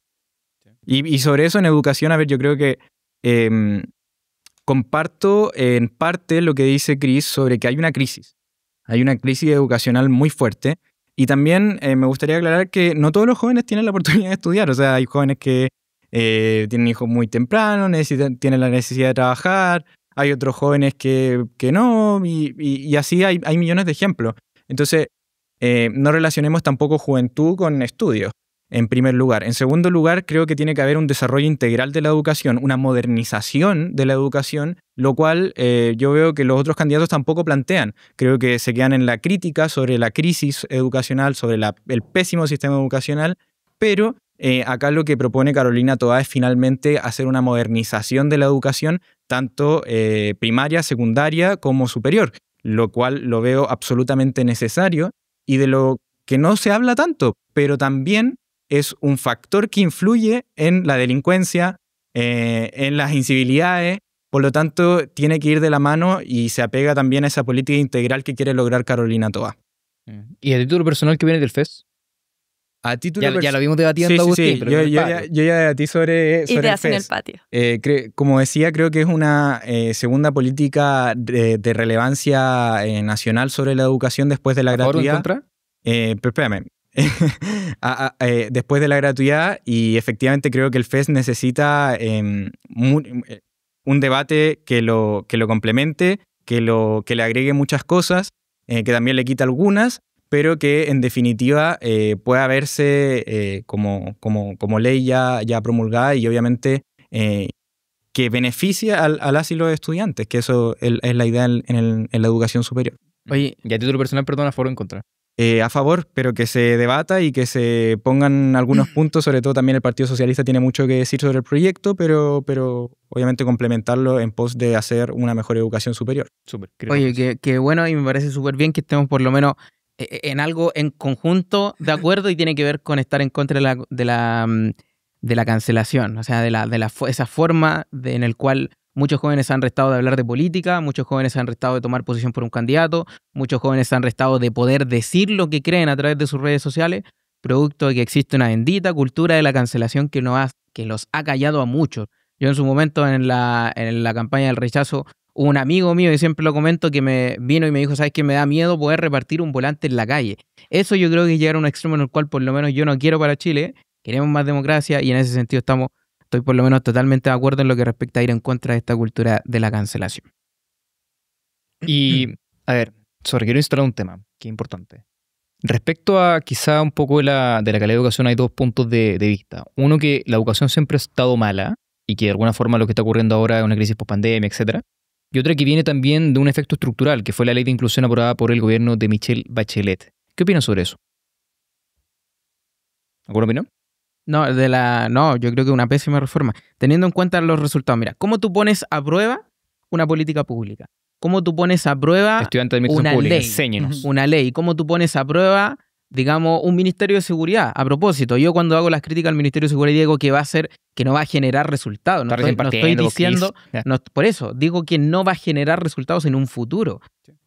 Y sobre eso en educación, a ver, yo creo que comparto en parte lo que dice Chris sobre que hay una crisis. Hay una crisis educacional muy fuerte. Y también me gustaría aclarar que no todos los jóvenes tienen la oportunidad de estudiar. O sea, hay jóvenes que tienen hijos muy temprano, tienen la necesidad de trabajar. Hay otros jóvenes que no. Y así hay millones de ejemplos. Entonces, no relacionemos tampoco juventud con estudios. En primer lugar. En segundo lugar, creo que tiene que haber un desarrollo integral de la educación, una modernización de la educación, lo cual yo veo que los otros candidatos tampoco plantean. Creo que se quedan en la crítica sobre la crisis educacional, sobre el pésimo sistema educacional, pero acá lo que propone Carolina Toá es finalmente hacer una modernización de la educación, tanto primaria, secundaria como superior, lo cual lo veo absolutamente necesario y de lo que no se habla tanto, pero también es un factor que influye en la delincuencia, en las incivilidades. Por lo tanto, tiene que ir de la mano y se apega también a esa política integral que quiere lograr Carolina Toa. ¿Y a título personal qué viene del FES? A título Ya lo vimos debatiendo, sí, Agustín, sí. pero Yo en el ya patio. debatí sobre Y te el hacen el FES. patio. Como decía, creo que es una segunda política de relevancia nacional sobre la educación después de la ¿A favor o en gratuidad. contra? Pero espérame. Después de la gratuidad, y efectivamente creo que el FES necesita un debate que lo complemente, que le agregue muchas cosas, que también le quita algunas, pero que en definitiva pueda verse como ley ya promulgada y obviamente que beneficie a las y los estudiantes, que eso es la idea en la educación superior. Oye, Y a título personal, perdón, ¿a favor o en contra? A favor, pero que se debata y que se pongan algunos puntos, sobre todo también el Partido Socialista tiene mucho que decir sobre el proyecto, pero obviamente complementarlo en pos de hacer una mejor educación superior. Súper. oye, que bueno, y me parece súper bien que estemos por lo menos en algo en conjunto de acuerdo, y tiene que ver con estar en contra de la cancelación, o sea, esa forma en el cual muchos jóvenes se han restado de hablar de política, muchos jóvenes se han restado de tomar posición por un candidato, muchos jóvenes se han restado de poder decir lo que creen a través de sus redes sociales, producto de que existe una bendita cultura de la cancelación que los ha callado a muchos. Yo en su momento en la campaña del rechazo, un amigo mío, y siempre lo comento, que me vino y me dijo, ¿sabes qué? Me da miedo poder repartir un volante en la calle. Eso yo creo que es llegar a un extremo en el cual por lo menos yo no quiero para Chile, queremos más democracia, y en ese sentido estoy por lo menos totalmente de acuerdo en lo que respecta a ir en contra de esta cultura de la cancelación. Y, a ver, quiero instalar un tema que es importante. Respecto a quizá un poco de la calidad de educación, hay dos puntos de vista. Uno, que la educación siempre ha estado mala y que de alguna forma lo que está ocurriendo ahora es una crisis post-pandemia, etc. Y otra que viene también de un efecto estructural, que fue la ley de inclusión aprobada por el gobierno de Michelle Bachelet. ¿Qué opinas sobre eso? ¿Alguna opinión? No, yo creo que una pésima reforma. Teniendo en cuenta los resultados. Mira, ¿cómo tú pones a prueba una política pública? ¿Cómo tú pones a prueba Estudiante de administración una pública, ley? enséñenos. Una ley? ¿Cómo tú pones a prueba, digamos, un Ministerio de Seguridad? A propósito, yo cuando hago las críticas al Ministerio de Seguridad digo que no va a generar resultados. No estoy diciendo, por eso, digo que no va a generar resultados en un futuro.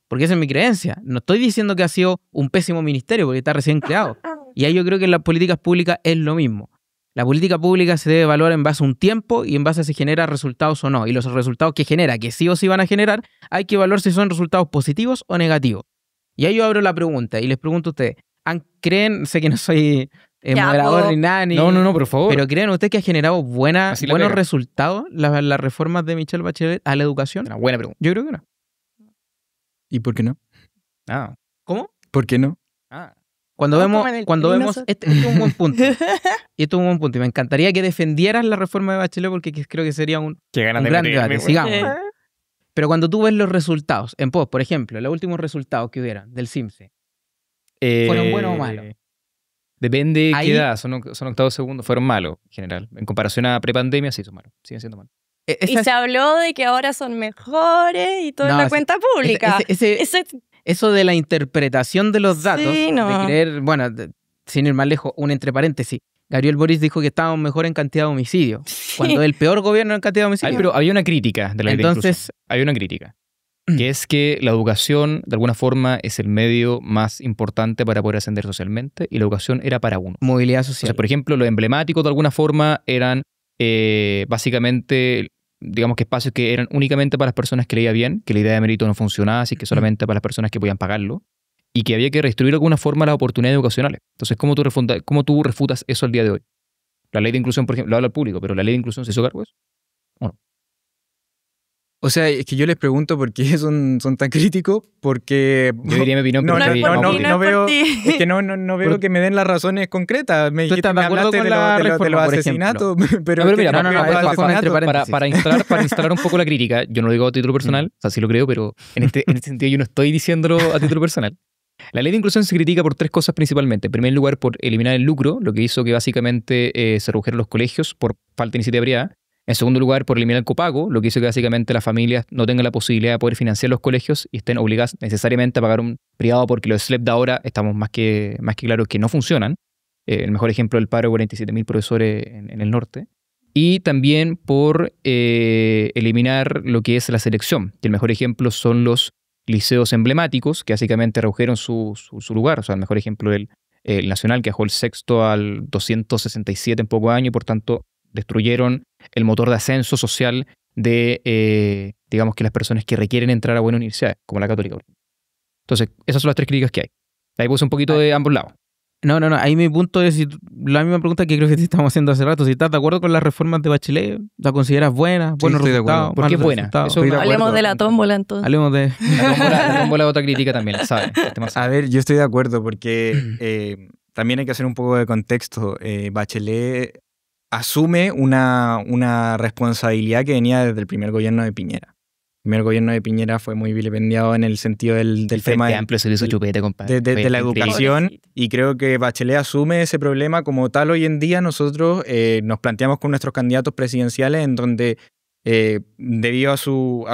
Porque esa es mi creencia. No estoy diciendo que ha sido un pésimo ministerio porque está recién creado. Y ahí yo creo que en las políticas públicas es lo mismo. La política pública se debe evaluar en base a un tiempo y en base a si genera resultados o no. Y los resultados que genera, que sí o sí van a generar, hay que evaluar si son resultados positivos o negativos. Y ahí yo abro la pregunta y les pregunto a ustedes, ¿creen, sé que no soy moderador ni nada, No, por favor. pero ¿creen ustedes que ha generado buenos resultados las reformas de Michelle Bachelet a la educación? Una buena pregunta. Yo creo que no. ¿Y por qué no? ¿Cómo? ¿por qué no? Cuando vemos, este es un buen punto. Y esto es un buen punto. Y me encantaría que defendieras la reforma de Bachelet porque creo que sería un gran debate. Sigamos. Pero cuando tú ves los resultados, en pos, por ejemplo, los últimos resultados que hubieran del CIMSE, ¿fueron buenos o malos? Depende de qué edad. Son octavos segundos. Fueron malos, en general. En comparación a prepandemia, sí son malos. Siguen siendo malos. Y se habló de que ahora son mejores y todo en la cuenta pública. Eso de la interpretación de los datos, de creer, bueno, sin ir más lejos, un entre paréntesis, Gabriel Boric dijo que estábamos mejor en cantidad de homicidios, cuando es el peor gobierno en cantidad de homicidios. Pero había una crítica de la ley de inclusión. Había una crítica, que es que la educación, de alguna forma, es el medio más importante para poder ascender socialmente, y la educación era para uno. Movilidad social. O sea, por ejemplo, los emblemáticos, de alguna forma, eran básicamente, digamos que espacios que eran únicamente para las personas que leían bien, que la idea de mérito no funcionaba, así que solamente para las personas que podían pagarlo, y que había que redistribuir de alguna forma las oportunidades educacionales. Entonces, ¿cómo tú refutas eso al día de hoy? La ley de inclusión, por ejemplo, lo habla al público, pero ¿la ley de inclusión se hizo cargo de eso? ¿O no? O sea, es que yo les pregunto por qué son tan críticos, porque... Yo diría mi opinión, no veo, es que no veo que me den las razones concretas. Me dijiste, me hablaste de los asesinatos, pero mira, para instalar un poco la crítica, yo no lo digo a título personal, o sea, sí lo creo, pero en este sentido yo no estoy diciéndolo a título personal. La ley de inclusión se critica por tres cosas principalmente. En primer lugar, por eliminar el lucro, lo que hizo que básicamente se redujeran los colegios por falta de iniciativa privada. En segundo lugar, por eliminar el copago, lo que hizo que básicamente las familias no tengan la posibilidad de poder financiar los colegios y estén obligadas necesariamente a pagar un privado, porque los SLEP de ahora estamos más que claros que no funcionan. el mejor ejemplo del paro, 47.000 profesores en el norte. Y también por eliminar lo que es la selección, que el mejor ejemplo son los liceos emblemáticos, que básicamente redujeron su lugar. O sea, el mejor ejemplo el Nacional, que bajó el sexto al 267 en pocos años, y por tanto destruyeron el motor de ascenso social de, digamos, que las personas que requieren entrar a buenas universidades, como la Católica. Entonces, esas son las tres críticas que hay. Ahí puse un poquito de ambos lados. No, ahí mi punto es la misma pregunta que creo que te estamos haciendo hace rato. Si estás de acuerdo con las reformas de Bachelet, ¿la consideras buena? Buenos estoy de resultados, acuerdo. ¿Por qué malos buena? resultados. Eso- Hablemos de la tómbola entonces. Hablemos de... La tómbola otra crítica también, la saben. A ver, yo estoy de acuerdo porque también hay que hacer un poco de contexto. Bachelet asume una responsabilidad que venía desde el primer gobierno de Piñera. El primer gobierno de Piñera fue muy vilipendiado en el sentido del tema Frente Amplio se le hizo chupete, compadre. de Fue la increíble. educación, Pobrecito. y creo que Bachelet asume ese problema como tal. Hoy en día nosotros nos planteamos con nuestros candidatos presidenciales en donde debido a su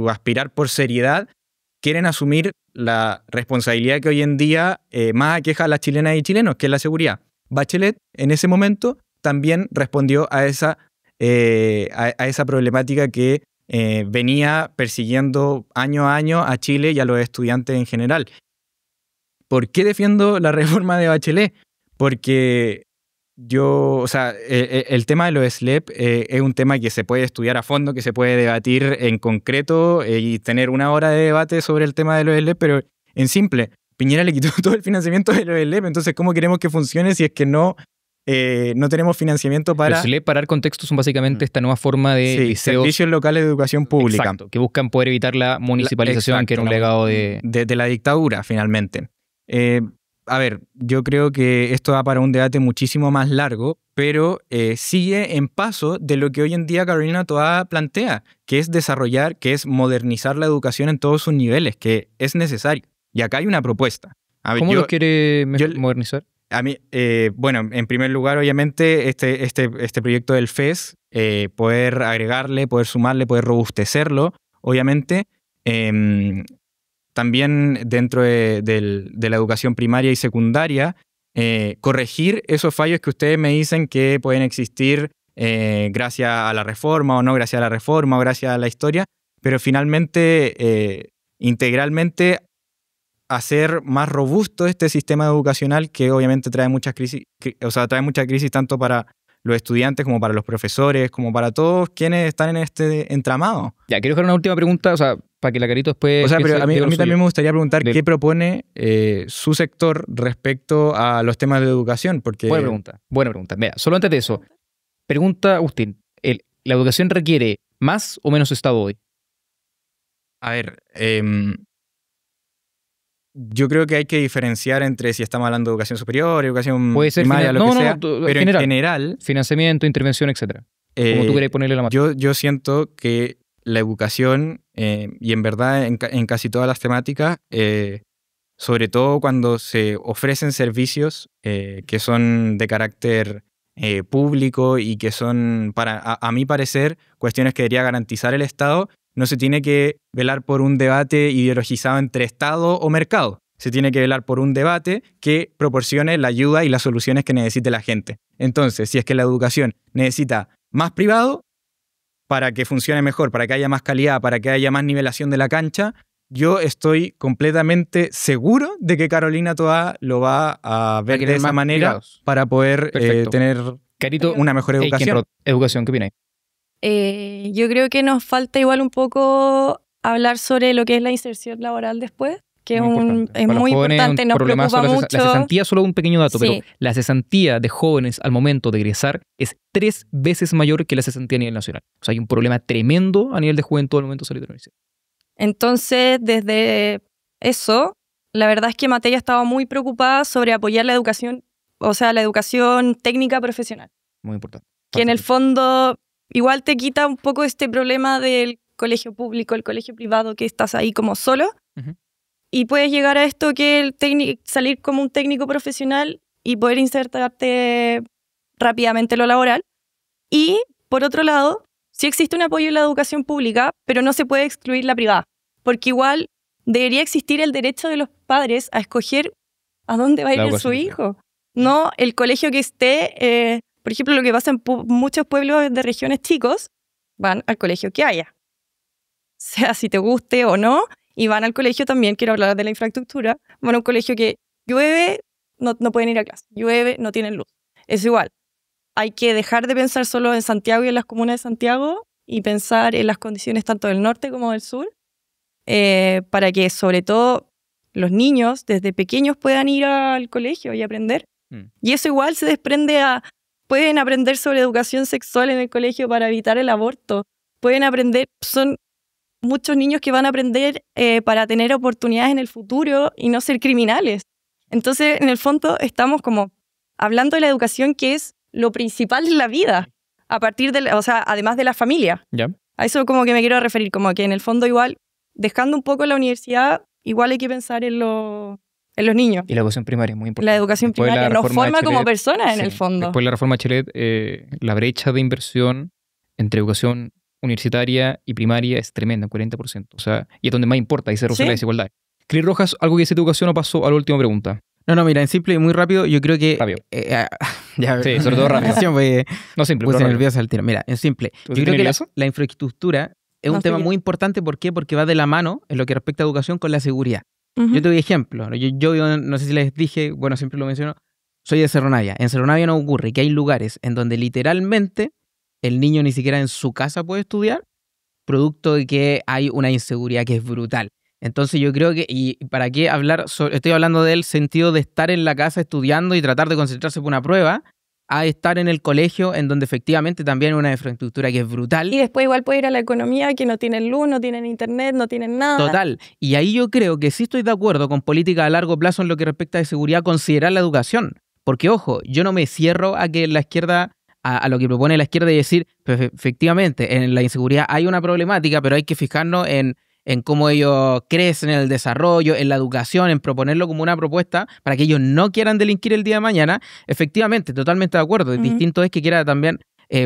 aspirar por seriedad, quieren asumir la responsabilidad que hoy en día más aqueja a las chilenas y chilenos, que es la seguridad. Bachelet en ese momento también respondió a esa problemática que venía persiguiendo año a año a Chile y a los estudiantes en general. ¿Por qué defiendo la reforma de Bachelet? Porque el tema de los SLEP es un tema que se puede estudiar a fondo, que se puede debatir en concreto y tener una hora de debate sobre el tema de los SLEP, pero en simple, Piñera le quitó todo el financiamiento de los SLEP, entonces ¿cómo queremos que funcione si es que no tenemos financiamiento para Los SLEP, para dar contexto, son básicamente esta nueva forma de liceos. servicios locales de educación pública? Exacto, que buscan poder evitar la municipalización, que era un legado de la dictadura, finalmente. A ver, yo creo que esto va para un debate muchísimo más largo, pero sigue en paso de lo que hoy en día Carolina Toá plantea, que es desarrollar, que es modernizar la educación en todos sus niveles, que es necesario. Y acá hay una propuesta. A ver, ¿Cómo lo quiere yo- modernizar? A mí, bueno, en primer lugar, obviamente, este proyecto del FES, poder agregarle, poder sumarle, poder robustecerlo, obviamente. También dentro de la educación primaria y secundaria, corregir esos fallos que ustedes me dicen que pueden existir gracias a la reforma o no gracias a la reforma o gracias a la historia, pero finalmente, integralmente, hacer más robusto este sistema educacional que obviamente trae muchas crisis, trae mucha crisis tanto para los estudiantes como para los profesores, como para todos quienes están en este entramado. Ya, quiero dejar una última pregunta, para que la Carito después... Pero a mí también me gustaría preguntar Del- qué propone su sector respecto a los temas de educación, porque... Buena pregunta. Mira, solo antes de eso, pregunta Agustín, ¿la educación requiere más o menos Estado hoy? A ver, yo creo que hay que diferenciar entre si estamos hablando de educación superior, educación Puede ser primaria, lo que sea, pero en general. general... Financiamiento, intervención, etcétera. Como tú querés ponerle la mano. Yo siento que la educación, y en verdad en casi todas las temáticas, sobre todo cuando se ofrecen servicios que son de carácter público y que son, a mi parecer, cuestiones que debería garantizar el Estado, no se tiene que velar por un debate ideologizado entre Estado o mercado. Se tiene que velar por un debate que proporcione la ayuda y las soluciones que necesite la gente. Entonces, si es que la educación necesita más privado para que funcione mejor, para que haya más calidad, para que haya más nivelación de la cancha, yo estoy completamente seguro de que Carolina Toá lo va a ver de esa manera privados. para poder Perfecto. tener Carito, una mejor educación. Eikenrod, educación, ¿qué opináis? Yo creo que nos falta igual un poco hablar sobre lo que es la inserción laboral después, que es Para los muy jóvenes, importante, un nos problemazo. preocupa La mucho. cesantía, solo un pequeño dato, Sí. pero la cesantía de jóvenes al momento de egresar es 3 veces mayor que la cesantía a nivel nacional. O sea, hay un problema tremendo a nivel de juventud al momento de salir de la universidad. Entonces, desde eso, la verdad es que Matei estaba muy preocupada sobre apoyar la educación, o sea, la educación técnica profesional, Muy importante. que en el fondo igual te quita un poco este problema del colegio público, el colegio privado, que estás ahí como solo, Ujú. y puedes llegar a esto que salir como un técnico profesional y poder insertarte rápidamente en lo laboral. Y, por otro lado, sí existe un apoyo en la educación pública, pero no se puede excluir la privada, porque igual debería existir el derecho de los padres a escoger a dónde va a La ir su educación hijo. no el colegio que esté, por ejemplo, lo que pasa en muchos pueblos de regiones chicos, van al colegio que haya, sea si te guste o no, y van al colegio también, quiero hablar de la infraestructura, van a un colegio que llueve, no pueden ir a clase, llueve, no tienen luz. Es igual, hay que dejar de pensar solo en Santiago y en las comunas de Santiago y pensar en las condiciones tanto del norte como del sur, para que sobre todo los niños desde pequeños puedan ir al colegio y aprender. Y eso igual se desprende pueden aprender sobre educación sexual en el colegio para evitar el aborto. Pueden aprender, son muchos niños que van a aprender para tener oportunidades en el futuro y no ser criminales. Entonces, en el fondo, estamos como hablando de la educación que es lo principal de la vida, a partir de, o sea, además de la familia. ¿Ya? A eso como que me quiero referir, como que en el fondo igual, dejando un poco la universidad, igual hay que pensar en los niños. Y la educación primaria es muy importante. La educación Después de primaria la nos reforma de forma como Bachelet, personas en sí, el fondo. Después de la reforma de Bachelet, la brecha de inversión entre educación universitaria y primaria es tremenda, 40%. O sea, y es donde más importa, ahí se reduce Sí. la desigualdad. Cris Rojas, ¿algo que dice tu educación o paso a la última pregunta? No, mira, en simple y muy rápido, yo creo que... Rápido. Ya, Sí, sobre todo rápido. Porque No simple, puse pero rápido. nervioso al tiro. Mira, en simple. ¿Tú Yo te creo que nervioso? la infraestructura es No un sé tema yo. muy importante. ¿Por qué? Porque va de la mano en lo que respecta a educación con la seguridad. Ujú. Yo te doy ejemplo. Yo no sé si les dije, bueno, siempre lo menciono, soy de Cerro Navia. En Cerro Navia no ocurre que hay lugares en donde literalmente el niño ni siquiera en su casa puede estudiar, producto de que hay una inseguridad que es brutal. Entonces yo creo que, y para qué hablar, estoy hablando del sentido de estar en la casa estudiando y tratar de concentrarse por una prueba, a estar en el colegio en donde efectivamente también hay una infraestructura que es brutal. Y después igual puede ir a la economía, que no tienen luz, no tienen internet, no tienen nada. Total. Y ahí yo creo que sí estoy de acuerdo con políticas a largo plazo en lo que respecta a seguridad, considerar la educación. Porque, ojo, yo no me cierro a que la izquierda, a lo que propone la izquierda y decir, pues, efectivamente, en la inseguridad hay una problemática, pero hay que fijarnos en cómo ellos crecen, en el desarrollo, en la educación, en proponerlo como una propuesta para que ellos no quieran delinquir el día de mañana. Efectivamente, totalmente de acuerdo. Ujú. Distinto es que quiera también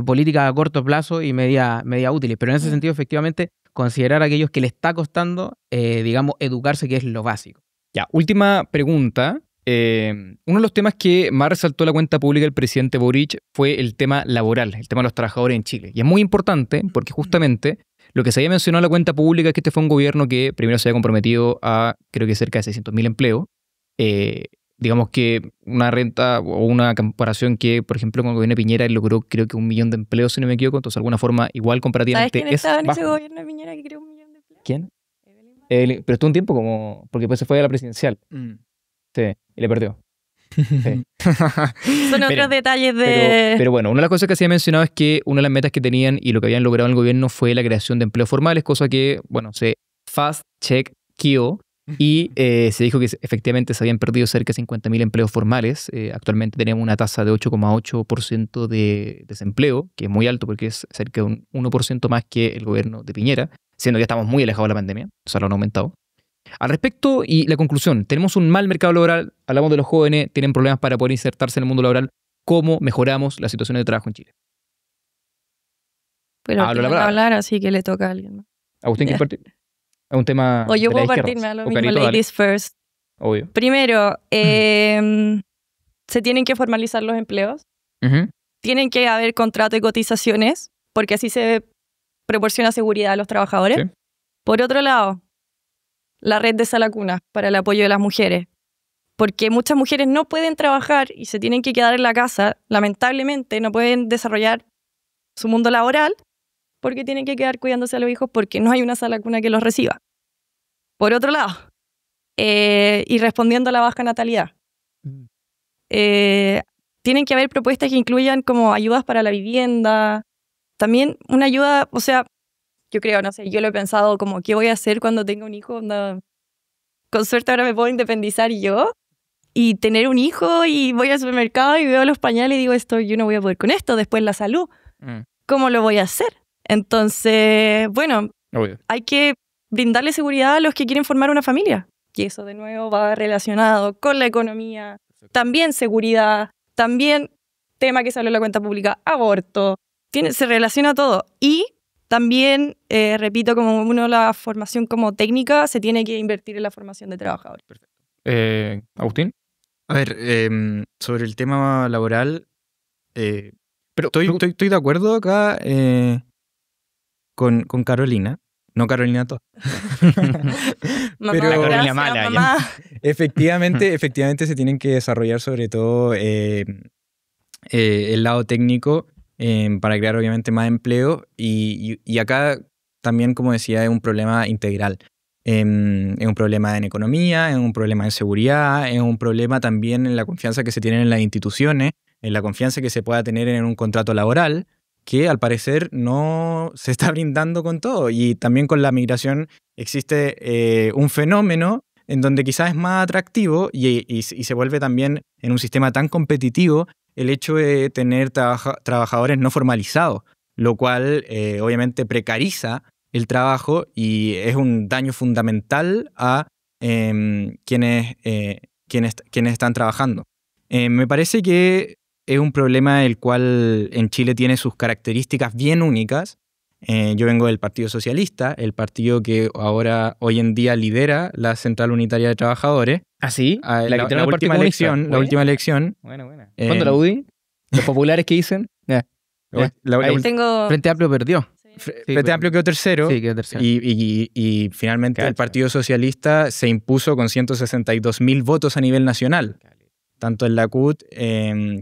políticas a corto plazo y media útiles. Pero en ese sentido, efectivamente, considerar a aquellos que le está costando, digamos, educarse, que es lo básico. Ya, última pregunta. Uno de los temas que más resaltó la cuenta pública del presidente Boric fue el tema laboral, el tema de los trabajadores en Chile. Y es muy importante porque justamente lo que se había mencionado en la cuenta pública es que este fue un gobierno que primero se había comprometido a, creo que cerca de 600.000 empleos. Digamos que una renta o una comparación que, por ejemplo, con el gobierno de Piñera él logró creo que 1 millón de empleos, si no me equivoco. Entonces, de alguna forma, igual ¿Sabes comparativamente quién es estaba en ese bajo. gobierno de Piñera que creó 1 millón de empleos? ¿Quién? Evelyn Matei. Pero estuvo un tiempo como... Porque después se fue a la presidencial. Sí, y le perdió. Sí. Son otros Miren, detalles de... Pero bueno, una de las cosas que se había mencionado es que una de las metas que tenían y lo que habían logrado en el gobierno fue la creación de empleos formales, cosa que, bueno, se fast-check-queó y se dijo que efectivamente se habían perdido cerca de 50.000 empleos formales. Actualmente tenemos una tasa de 8,8% de desempleo, que es muy alto porque es cerca de un 1% más que el gobierno de Piñera, siendo que estamos muy alejados de la pandemia, o sea, lo han aumentado. Al respecto, y la conclusión, tenemos un mal mercado laboral, hablamos de los jóvenes, tienen problemas para poder insertarse en el mundo laboral. ¿Cómo mejoramos la situación de trabajo en Chile? Pero Hablo la tengo que palabra. hablar, así que le toca a alguien más. Agustín, ¿quieres Ya. partir? Es un tema O yo de puedo las partirme izquierdas. a lo O mismo, Carito, dale. ladies first. Obvio. Primero, se tienen que formalizar los empleos. Ujú. Tienen que haber contrato y cotizaciones, porque así se proporciona seguridad a los trabajadores. Sí. Por otro lado, la red de sala cuna para el apoyo de las mujeres. Porque muchas mujeres no pueden trabajar y se tienen que quedar en la casa. Lamentablemente no pueden desarrollar su mundo laboral porque tienen que quedar cuidándose a los hijos porque no hay una sala cuna que los reciba. Por otro lado, y respondiendo a la baja natalidad, tienen que haber propuestas que incluyan como ayudas para la vivienda. También una ayuda, o sea, yo creo, no sé, yo lo he pensado como, ¿qué voy a hacer cuando tenga un hijo? Onda, con suerte ahora me puedo independizar yo y tener un hijo y voy al supermercado y veo los pañales y digo, esto yo no voy a poder con esto, después la salud. ¿Cómo lo voy a hacer? Entonces, bueno, Obvio. hay que brindarle seguridad a los que quieren formar una familia. Y eso de nuevo va relacionado con la economía, también seguridad, también tema que salió en la cuenta pública, aborto, se relaciona todo. Y también, repito, como uno la formación como técnica, se tiene que invertir en la formación de trabajadores. Agustín. A ver, sobre el tema laboral, Pero, estoy de acuerdo acá con Carolina. No Carolina Toa. Mamá, Pero- La Carolina gracias, mala, ya. mamá. Efectivamente se tienen que desarrollar sobre todo el lado técnico para crear obviamente más empleo y acá también, como decía, es un problema integral. Es un problema en economía, es un problema en seguridad, es un problema también en la confianza que se tiene en las instituciones, en la confianza que se pueda tener en un contrato laboral, que al parecer no se está brindando con todo. Y también con la migración existe un fenómeno en donde quizás es más atractivo y se vuelve también en un sistema tan competitivo el hecho de tener trabajadores no formalizados, lo cual obviamente precariza el trabajo y es un daño fundamental a quienes están trabajando. Me parece que es un problema el cual en Chile tiene sus características bien únicas. Yo vengo del Partido Socialista, el partido que hoy en día lidera la Central Unitaria de Trabajadores. ¿Ah, sí? La quitaron al Partido última Comunista. elección, la última elección. Buena. ¿Cuándo la UDI? ¿Los populares que dicen? Ya. Ahí. Tengo... Frente Amplio perdió. Frente Amplio quedó tercero. Sí, quedó tercero. Y finalmente el Cacha. Partido Socialista se impuso con 162.000 votos a nivel nacional. Tanto en la CUT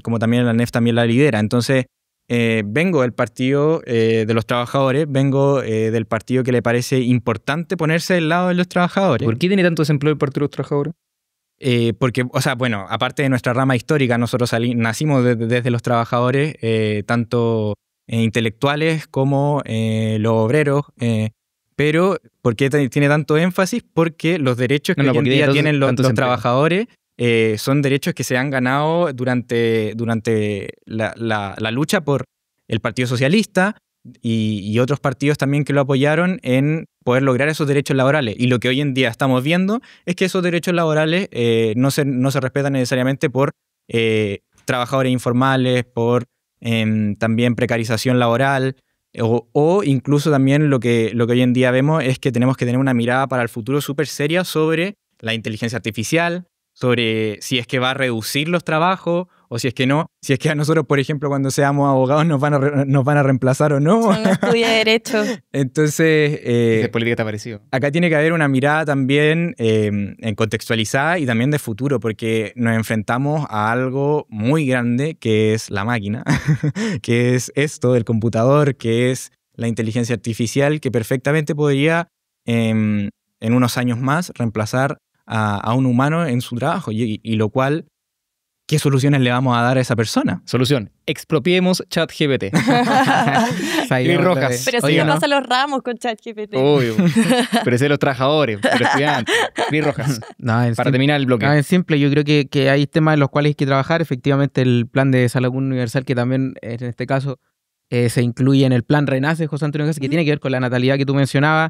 como también en la NEF también la lidera. Entonces, vengo del partido de los trabajadores, vengo del partido que le parece importante ponerse del lado de los trabajadores. ¿Por qué tiene tanto desempleo el Partido de los Trabajadores? Porque, o sea, bueno, aparte de nuestra rama histórica, nosotros nacimos desde los trabajadores, tanto intelectuales como los obreros. Pero, ¿por qué tiene tanto énfasis? Porque los derechos que hoy en porque día tiene tienen los tanto desempleo. trabajadores son derechos que se han ganado durante la lucha por el Partido Socialista y otros partidos también que lo apoyaron en poder lograr esos derechos laborales. Y lo que hoy en día estamos viendo es que esos derechos laborales no se respetan necesariamente por trabajadores informales, por también precarización laboral, o incluso también lo que hoy en día vemos es que tenemos que tener una mirada para el futuro súper seria sobre la inteligencia artificial, sobre si es que va a reducir los trabajos o si es que no, si es que a nosotros, por ejemplo, cuando seamos abogados nos van a reemplazar o no. No estudié Derecho. Entonces, De política te ha parecido. acá tiene que haber una mirada también en contextualizada y también de futuro, porque nos enfrentamos a algo muy grande que es la máquina, que es esto, el computador, que es la inteligencia artificial, que perfectamente podría en unos años más reemplazar a un humano en su trabajo, y lo cual, ¿qué soluciones le vamos a dar a esa persona? Solución. Expropiemos ChatGPT. Cris Rojas. Pero Oye, si ¿no? pasa los ramos con ChatGPT. Obvio. Pero ese de los trabajadores, de los estudiantes. Cris Rojas. No, en Para sim- terminar el bloque. no, en simple, yo creo que hay temas en los cuales hay que trabajar. Efectivamente, el plan de salud universal, que también en este caso se incluye en el plan Renace, José Antonio Casi, que tiene que ver con la natalidad que tú mencionabas.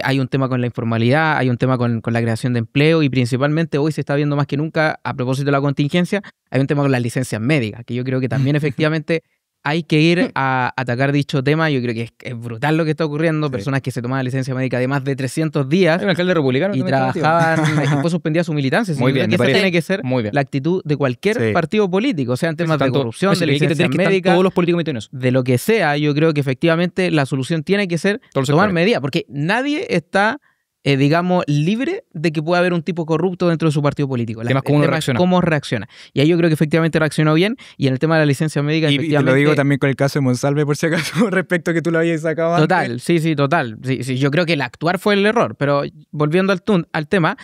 Hay un tema con la informalidad, hay un tema con la creación de empleo y principalmente hoy se está viendo más que nunca, a propósito de la contingencia, hay un tema con las licencias médicas, que yo creo que también efectivamente hay que ir a atacar dicho tema. Yo creo que es brutal lo que está ocurriendo. Sí. Personas que se tomaban licencia médica de más de 300 días Hay un alcalde republicano. y también está metido. trabajaban y después suspendía su militancia. Muy Yo bien, creo que me esa parece. tiene que ser Muy bien. la actitud de cualquier Sí. partido político, o sea, en temas de Tanto- corrupción, eso, de y hay que licencias entender que están médicas, todos los políticos metidos en eso. de lo que sea. Yo creo que efectivamente la solución tiene que ser Todos los tomar sectores. medidas, porque nadie está, digamos, libre de que pueda haber un tipo corrupto dentro de su partido político. tema es cómo uno reacciona. cómo reacciona. Y ahí yo creo que efectivamente reaccionó bien. Y en el tema de la licencia médica, Y te efectivamente... lo digo también con el caso de Monsalve, por si acaso, respecto a que tú lo habías sacado antes. Total, sí, total. Sí, yo creo que el actuar fue el error, pero volviendo al tema,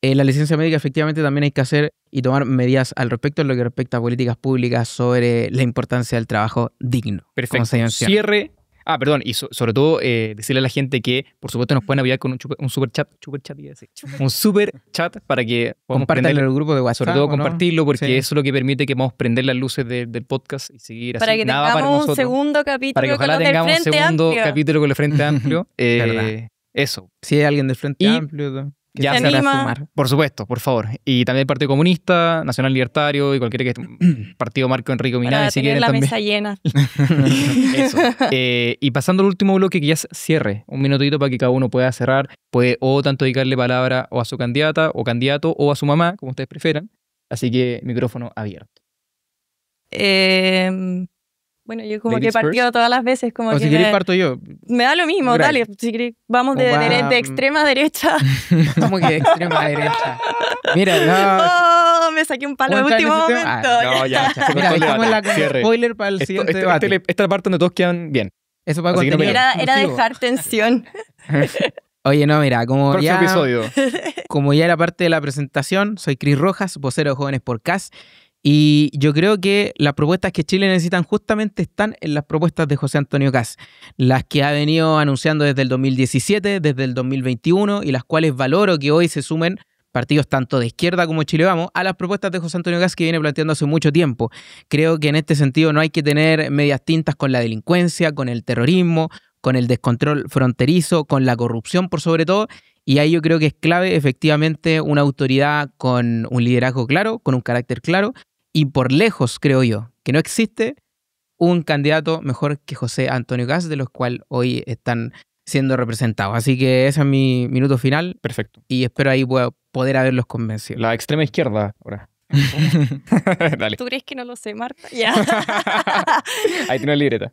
la licencia médica efectivamente también hay que hacer y tomar medidas al respecto en lo que respecta a políticas públicas sobre la importancia del trabajo digno. como Perfecto. se menciona. Cierre. Ah, perdón. Y sobre todo decirle a la gente que, por supuesto, nos pueden apoyar con un super chat. Iba a decir. Un super chat para que podamos Compártanlo en prender. el grupo de WhatsApp. Sobre todo ¿o no? compartirlo, porque Sí. eso es lo que permite que podamos prender las luces del podcast y seguir así. Para que Nada para tengamos un nosotros. segundo capítulo Para que con ojalá los del tengamos un Frente segundo Amplio. capítulo con el Frente Amplio. Verdad. Eso. Si hay alguien del Frente Y Amplio que ya se se quiera anima. sumar. Por supuesto, por favor. Y también el Partido Comunista, Nacional Libertario y cualquiera que partido Marco Enrico Minami, Para si tener quieren la también. mesa llena. Eso. Y pasando al último bloque, que ya es cierre. Un minutito para que cada uno pueda cerrar. Puede o tanto dedicarle palabra o a su candidata o candidato o a su mamá, como ustedes prefieran. Así que micrófono abierto. Bueno, yo como Ladies que he partido first. todas las veces, como O que si queréis parto yo. me da lo mismo, Gracias. dale. Si querés, vamos de, Como de- va- de extrema derecha. Como que de extrema derecha. Mira, no. Oh, me saqué un palo de ¿Cómo está último ese momento. tema? No, ya. Se Mira, cortó el dejamos la debate. Cierre. spoiler para el Esto- siguiente este- debate. esta parte donde todos quedan bien. Eso para así que no contenido Era exclusivo. dejar tensión. Oye, no, mira, como Próximo ya, episodio. como ya era parte de la presentación, soy Cris Rojas, vocero de Jóvenes por CAS, y yo creo que las propuestas que Chile necesitan justamente están en las propuestas de José Antonio Kast, las que ha venido anunciando desde el 2017, desde el 2021, y las cuales valoro que hoy se sumen partidos tanto de izquierda como Chile Vamos a las propuestas de José Antonio Kast que viene planteando hace mucho tiempo. Creo que en este sentido no hay que tener medias tintas con la delincuencia, con el terrorismo, con el descontrol fronterizo, con la corrupción por sobre todo, y ahí yo creo que es clave efectivamente una autoridad con un liderazgo claro, con un carácter claro, y por lejos creo yo que no existe un candidato mejor que José Antonio Kast, de los cuales hoy están siendo representados. Así que ese es mi minuto final Perfecto. y espero ahí poder haberlos convencido. La extrema izquierda ahora. Dale. ¿Tú crees que no lo sé, Marta? Ya. Ahí tiene la libreta.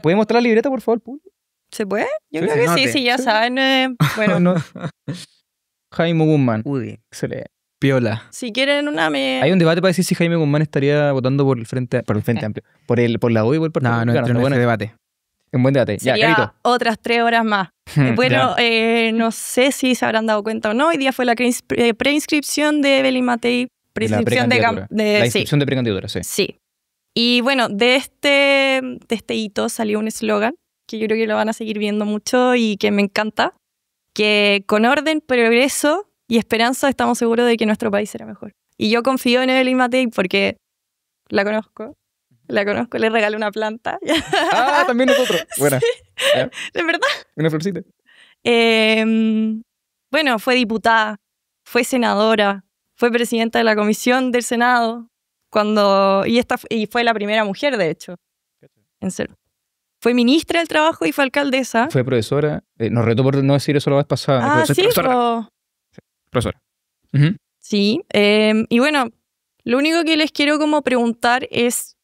¿Puedes mostrar la libreta, por favor, público? ¿Se puede? Yo Sí, creo se que note. sí, ya Sí. saben. Bueno, No. Jaime Guzmán. Uy. Excelente. Piola. si quieren una me... Hay un debate para decir si Jaime Guzmán estaría votando por el Frente Amplio. Por la U y por el Partido No, no Republicano. entro en Está ese bueno. debate. Un buen debate. Ya, Sería Carito. otras 3 horas más. Bueno, no sé si se habrán dado cuenta o no. Hoy día fue la preinscripción de Evelyn Matei. La Preinscripción de... precandidatura. La sí. inscripción de precandidatura, sí. Sí. Y bueno, de este hito salió un eslogan que yo creo que lo van a seguir viendo mucho y que me encanta, que con orden, progreso y esperanza estamos seguros de que nuestro país será mejor. Y yo confío en Evelyn Matei porque la conozco, le regalé una planta, Ah, también nosotros. Buena. de verdad. Una florcita. Bueno, fue diputada, fue senadora, fue presidenta de la comisión del Senado, y fue la primera mujer, de hecho. En serio. Fue ministra del Trabajo y fue alcaldesa. Fue profesora. Nos retó por no decir eso la vez pasada. Ah, Soy sí, profesora. Profesora. Ujú. sí. Y bueno, lo único que les quiero como preguntar es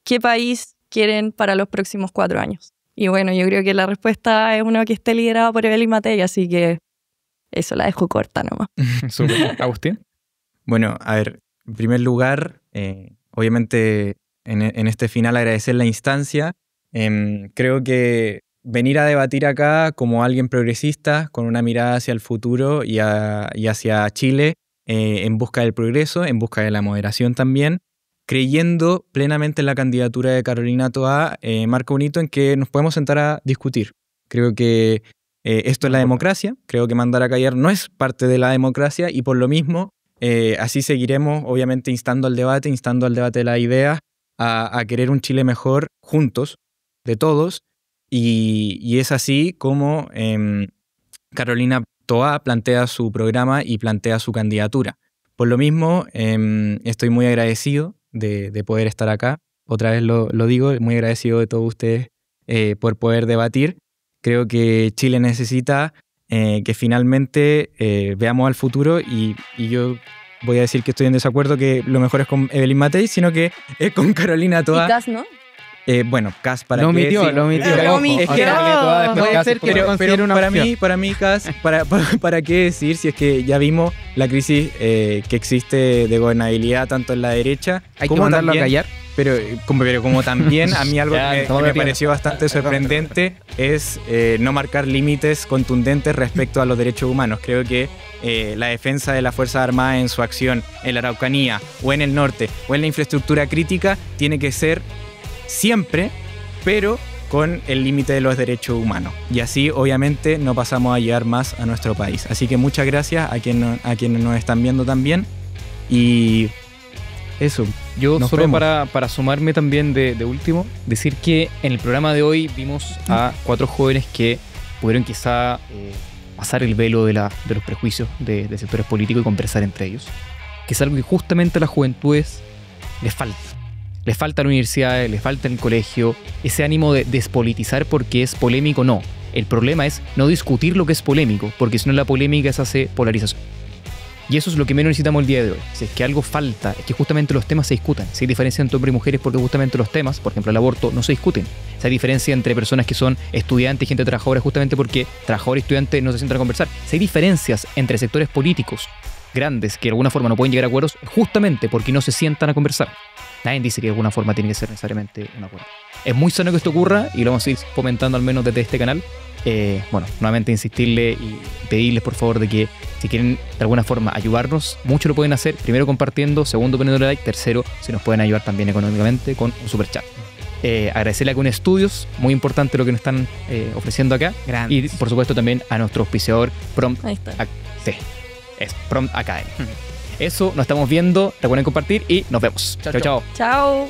¿qué país quieren para los próximos 4 años? Y bueno, yo creo que la respuesta es uno que esté liderado por Evelyn Matei, así que eso la dejo corta nomás. Súper. Agustín. Bueno, a ver, en primer lugar, obviamente en este final agradecer la instancia. Creo que venir a debatir acá como alguien progresista, con una mirada hacia el futuro y hacia Chile, en busca del progreso, en busca de la moderación también, creyendo plenamente en la candidatura de Carolina Toá, marca un hito en que nos podemos sentar a discutir. Creo que esto es la democracia, creo que mandar a callar no es parte de la democracia y por lo mismo así seguiremos obviamente instando al debate de las ideas a querer un Chile mejor juntos, de todos, y es así como Carolina Toá plantea su programa y plantea su candidatura. Por lo mismo, estoy muy agradecido de poder estar acá. Otra vez lo digo, muy agradecido de todos ustedes por poder debatir. Creo que Chile necesita que finalmente veamos al futuro y yo voy a decir que estoy en desacuerdo que lo mejor es con Evelyn Matei, sino que es con Carolina Y Toá. Kast, ¿no? Bueno, Kast para Lo qué, omitió, sí. lo omitió. Lo Ojo, omitió. es que puede ser que lo considere una para opción. mí, Kast, para qué decir si es que ya vimos la crisis que existe de gobernabilidad tanto en la derecha Hay que como mandarlo a también, callar. pero como también a mí algo Ya, que estamos me metiendo. pareció bastante sorprendente es no marcar límites contundentes respecto a los derechos humanos. Creo que la defensa de las Fuerzas Armadas en su acción en la Araucanía o en el norte o en la infraestructura crítica tiene que ser siempre, pero con el límite de los derechos humanos. Y así, obviamente, no pasamos a llegar más a nuestro país. Así que muchas gracias a quienes nos están viendo también. Y eso. Yo Nos solo vemos. para sumarme también de último, decir que en el programa de hoy vimos a 4 jóvenes que pudieron quizá pasar el velo de los prejuicios de sectores políticos y conversar entre ellos. Que es algo que justamente a las juventudes les falta. Les falta en la universidad, les falta en el colegio, ese ánimo de despolitizar porque es polémico, no. El problema es no discutir lo que es polémico, porque si no la polémica se hace polarización. Y eso es lo que menos necesitamos el día de hoy. Si es que algo falta, es que justamente los temas se discutan. Si hay diferencia entre hombres y mujeres, porque justamente los temas, por ejemplo el aborto, no se discuten. Si hay diferencia entre personas que son estudiantes y gente trabajadora, justamente porque trabajador y estudiante no se sientan a conversar. Si hay diferencias entre sectores políticos grandes que de alguna forma no pueden llegar a acuerdos, justamente porque no se sientan a conversar. Nadie dice que de alguna forma tiene que ser necesariamente un acuerdo. Es muy sano que esto ocurra y lo vamos a ir fomentando al menos desde este canal. Bueno, nuevamente insistirle y pedirles por favor de que si quieren de alguna forma ayudarnos, mucho lo pueden hacer, primero compartiendo, segundo poniéndole like, tercero si nos pueden ayudar también económicamente con un super chat. Agradecerle a Kun Studios, muy importante lo que nos están ofreciendo acá. Grandes. Y por supuesto también a nuestro auspiciador Prompt. Ahí está. Sí, es Prompt Academy. Eso, nos estamos viendo, recuerden compartir y nos vemos. Chao, chao. Chao.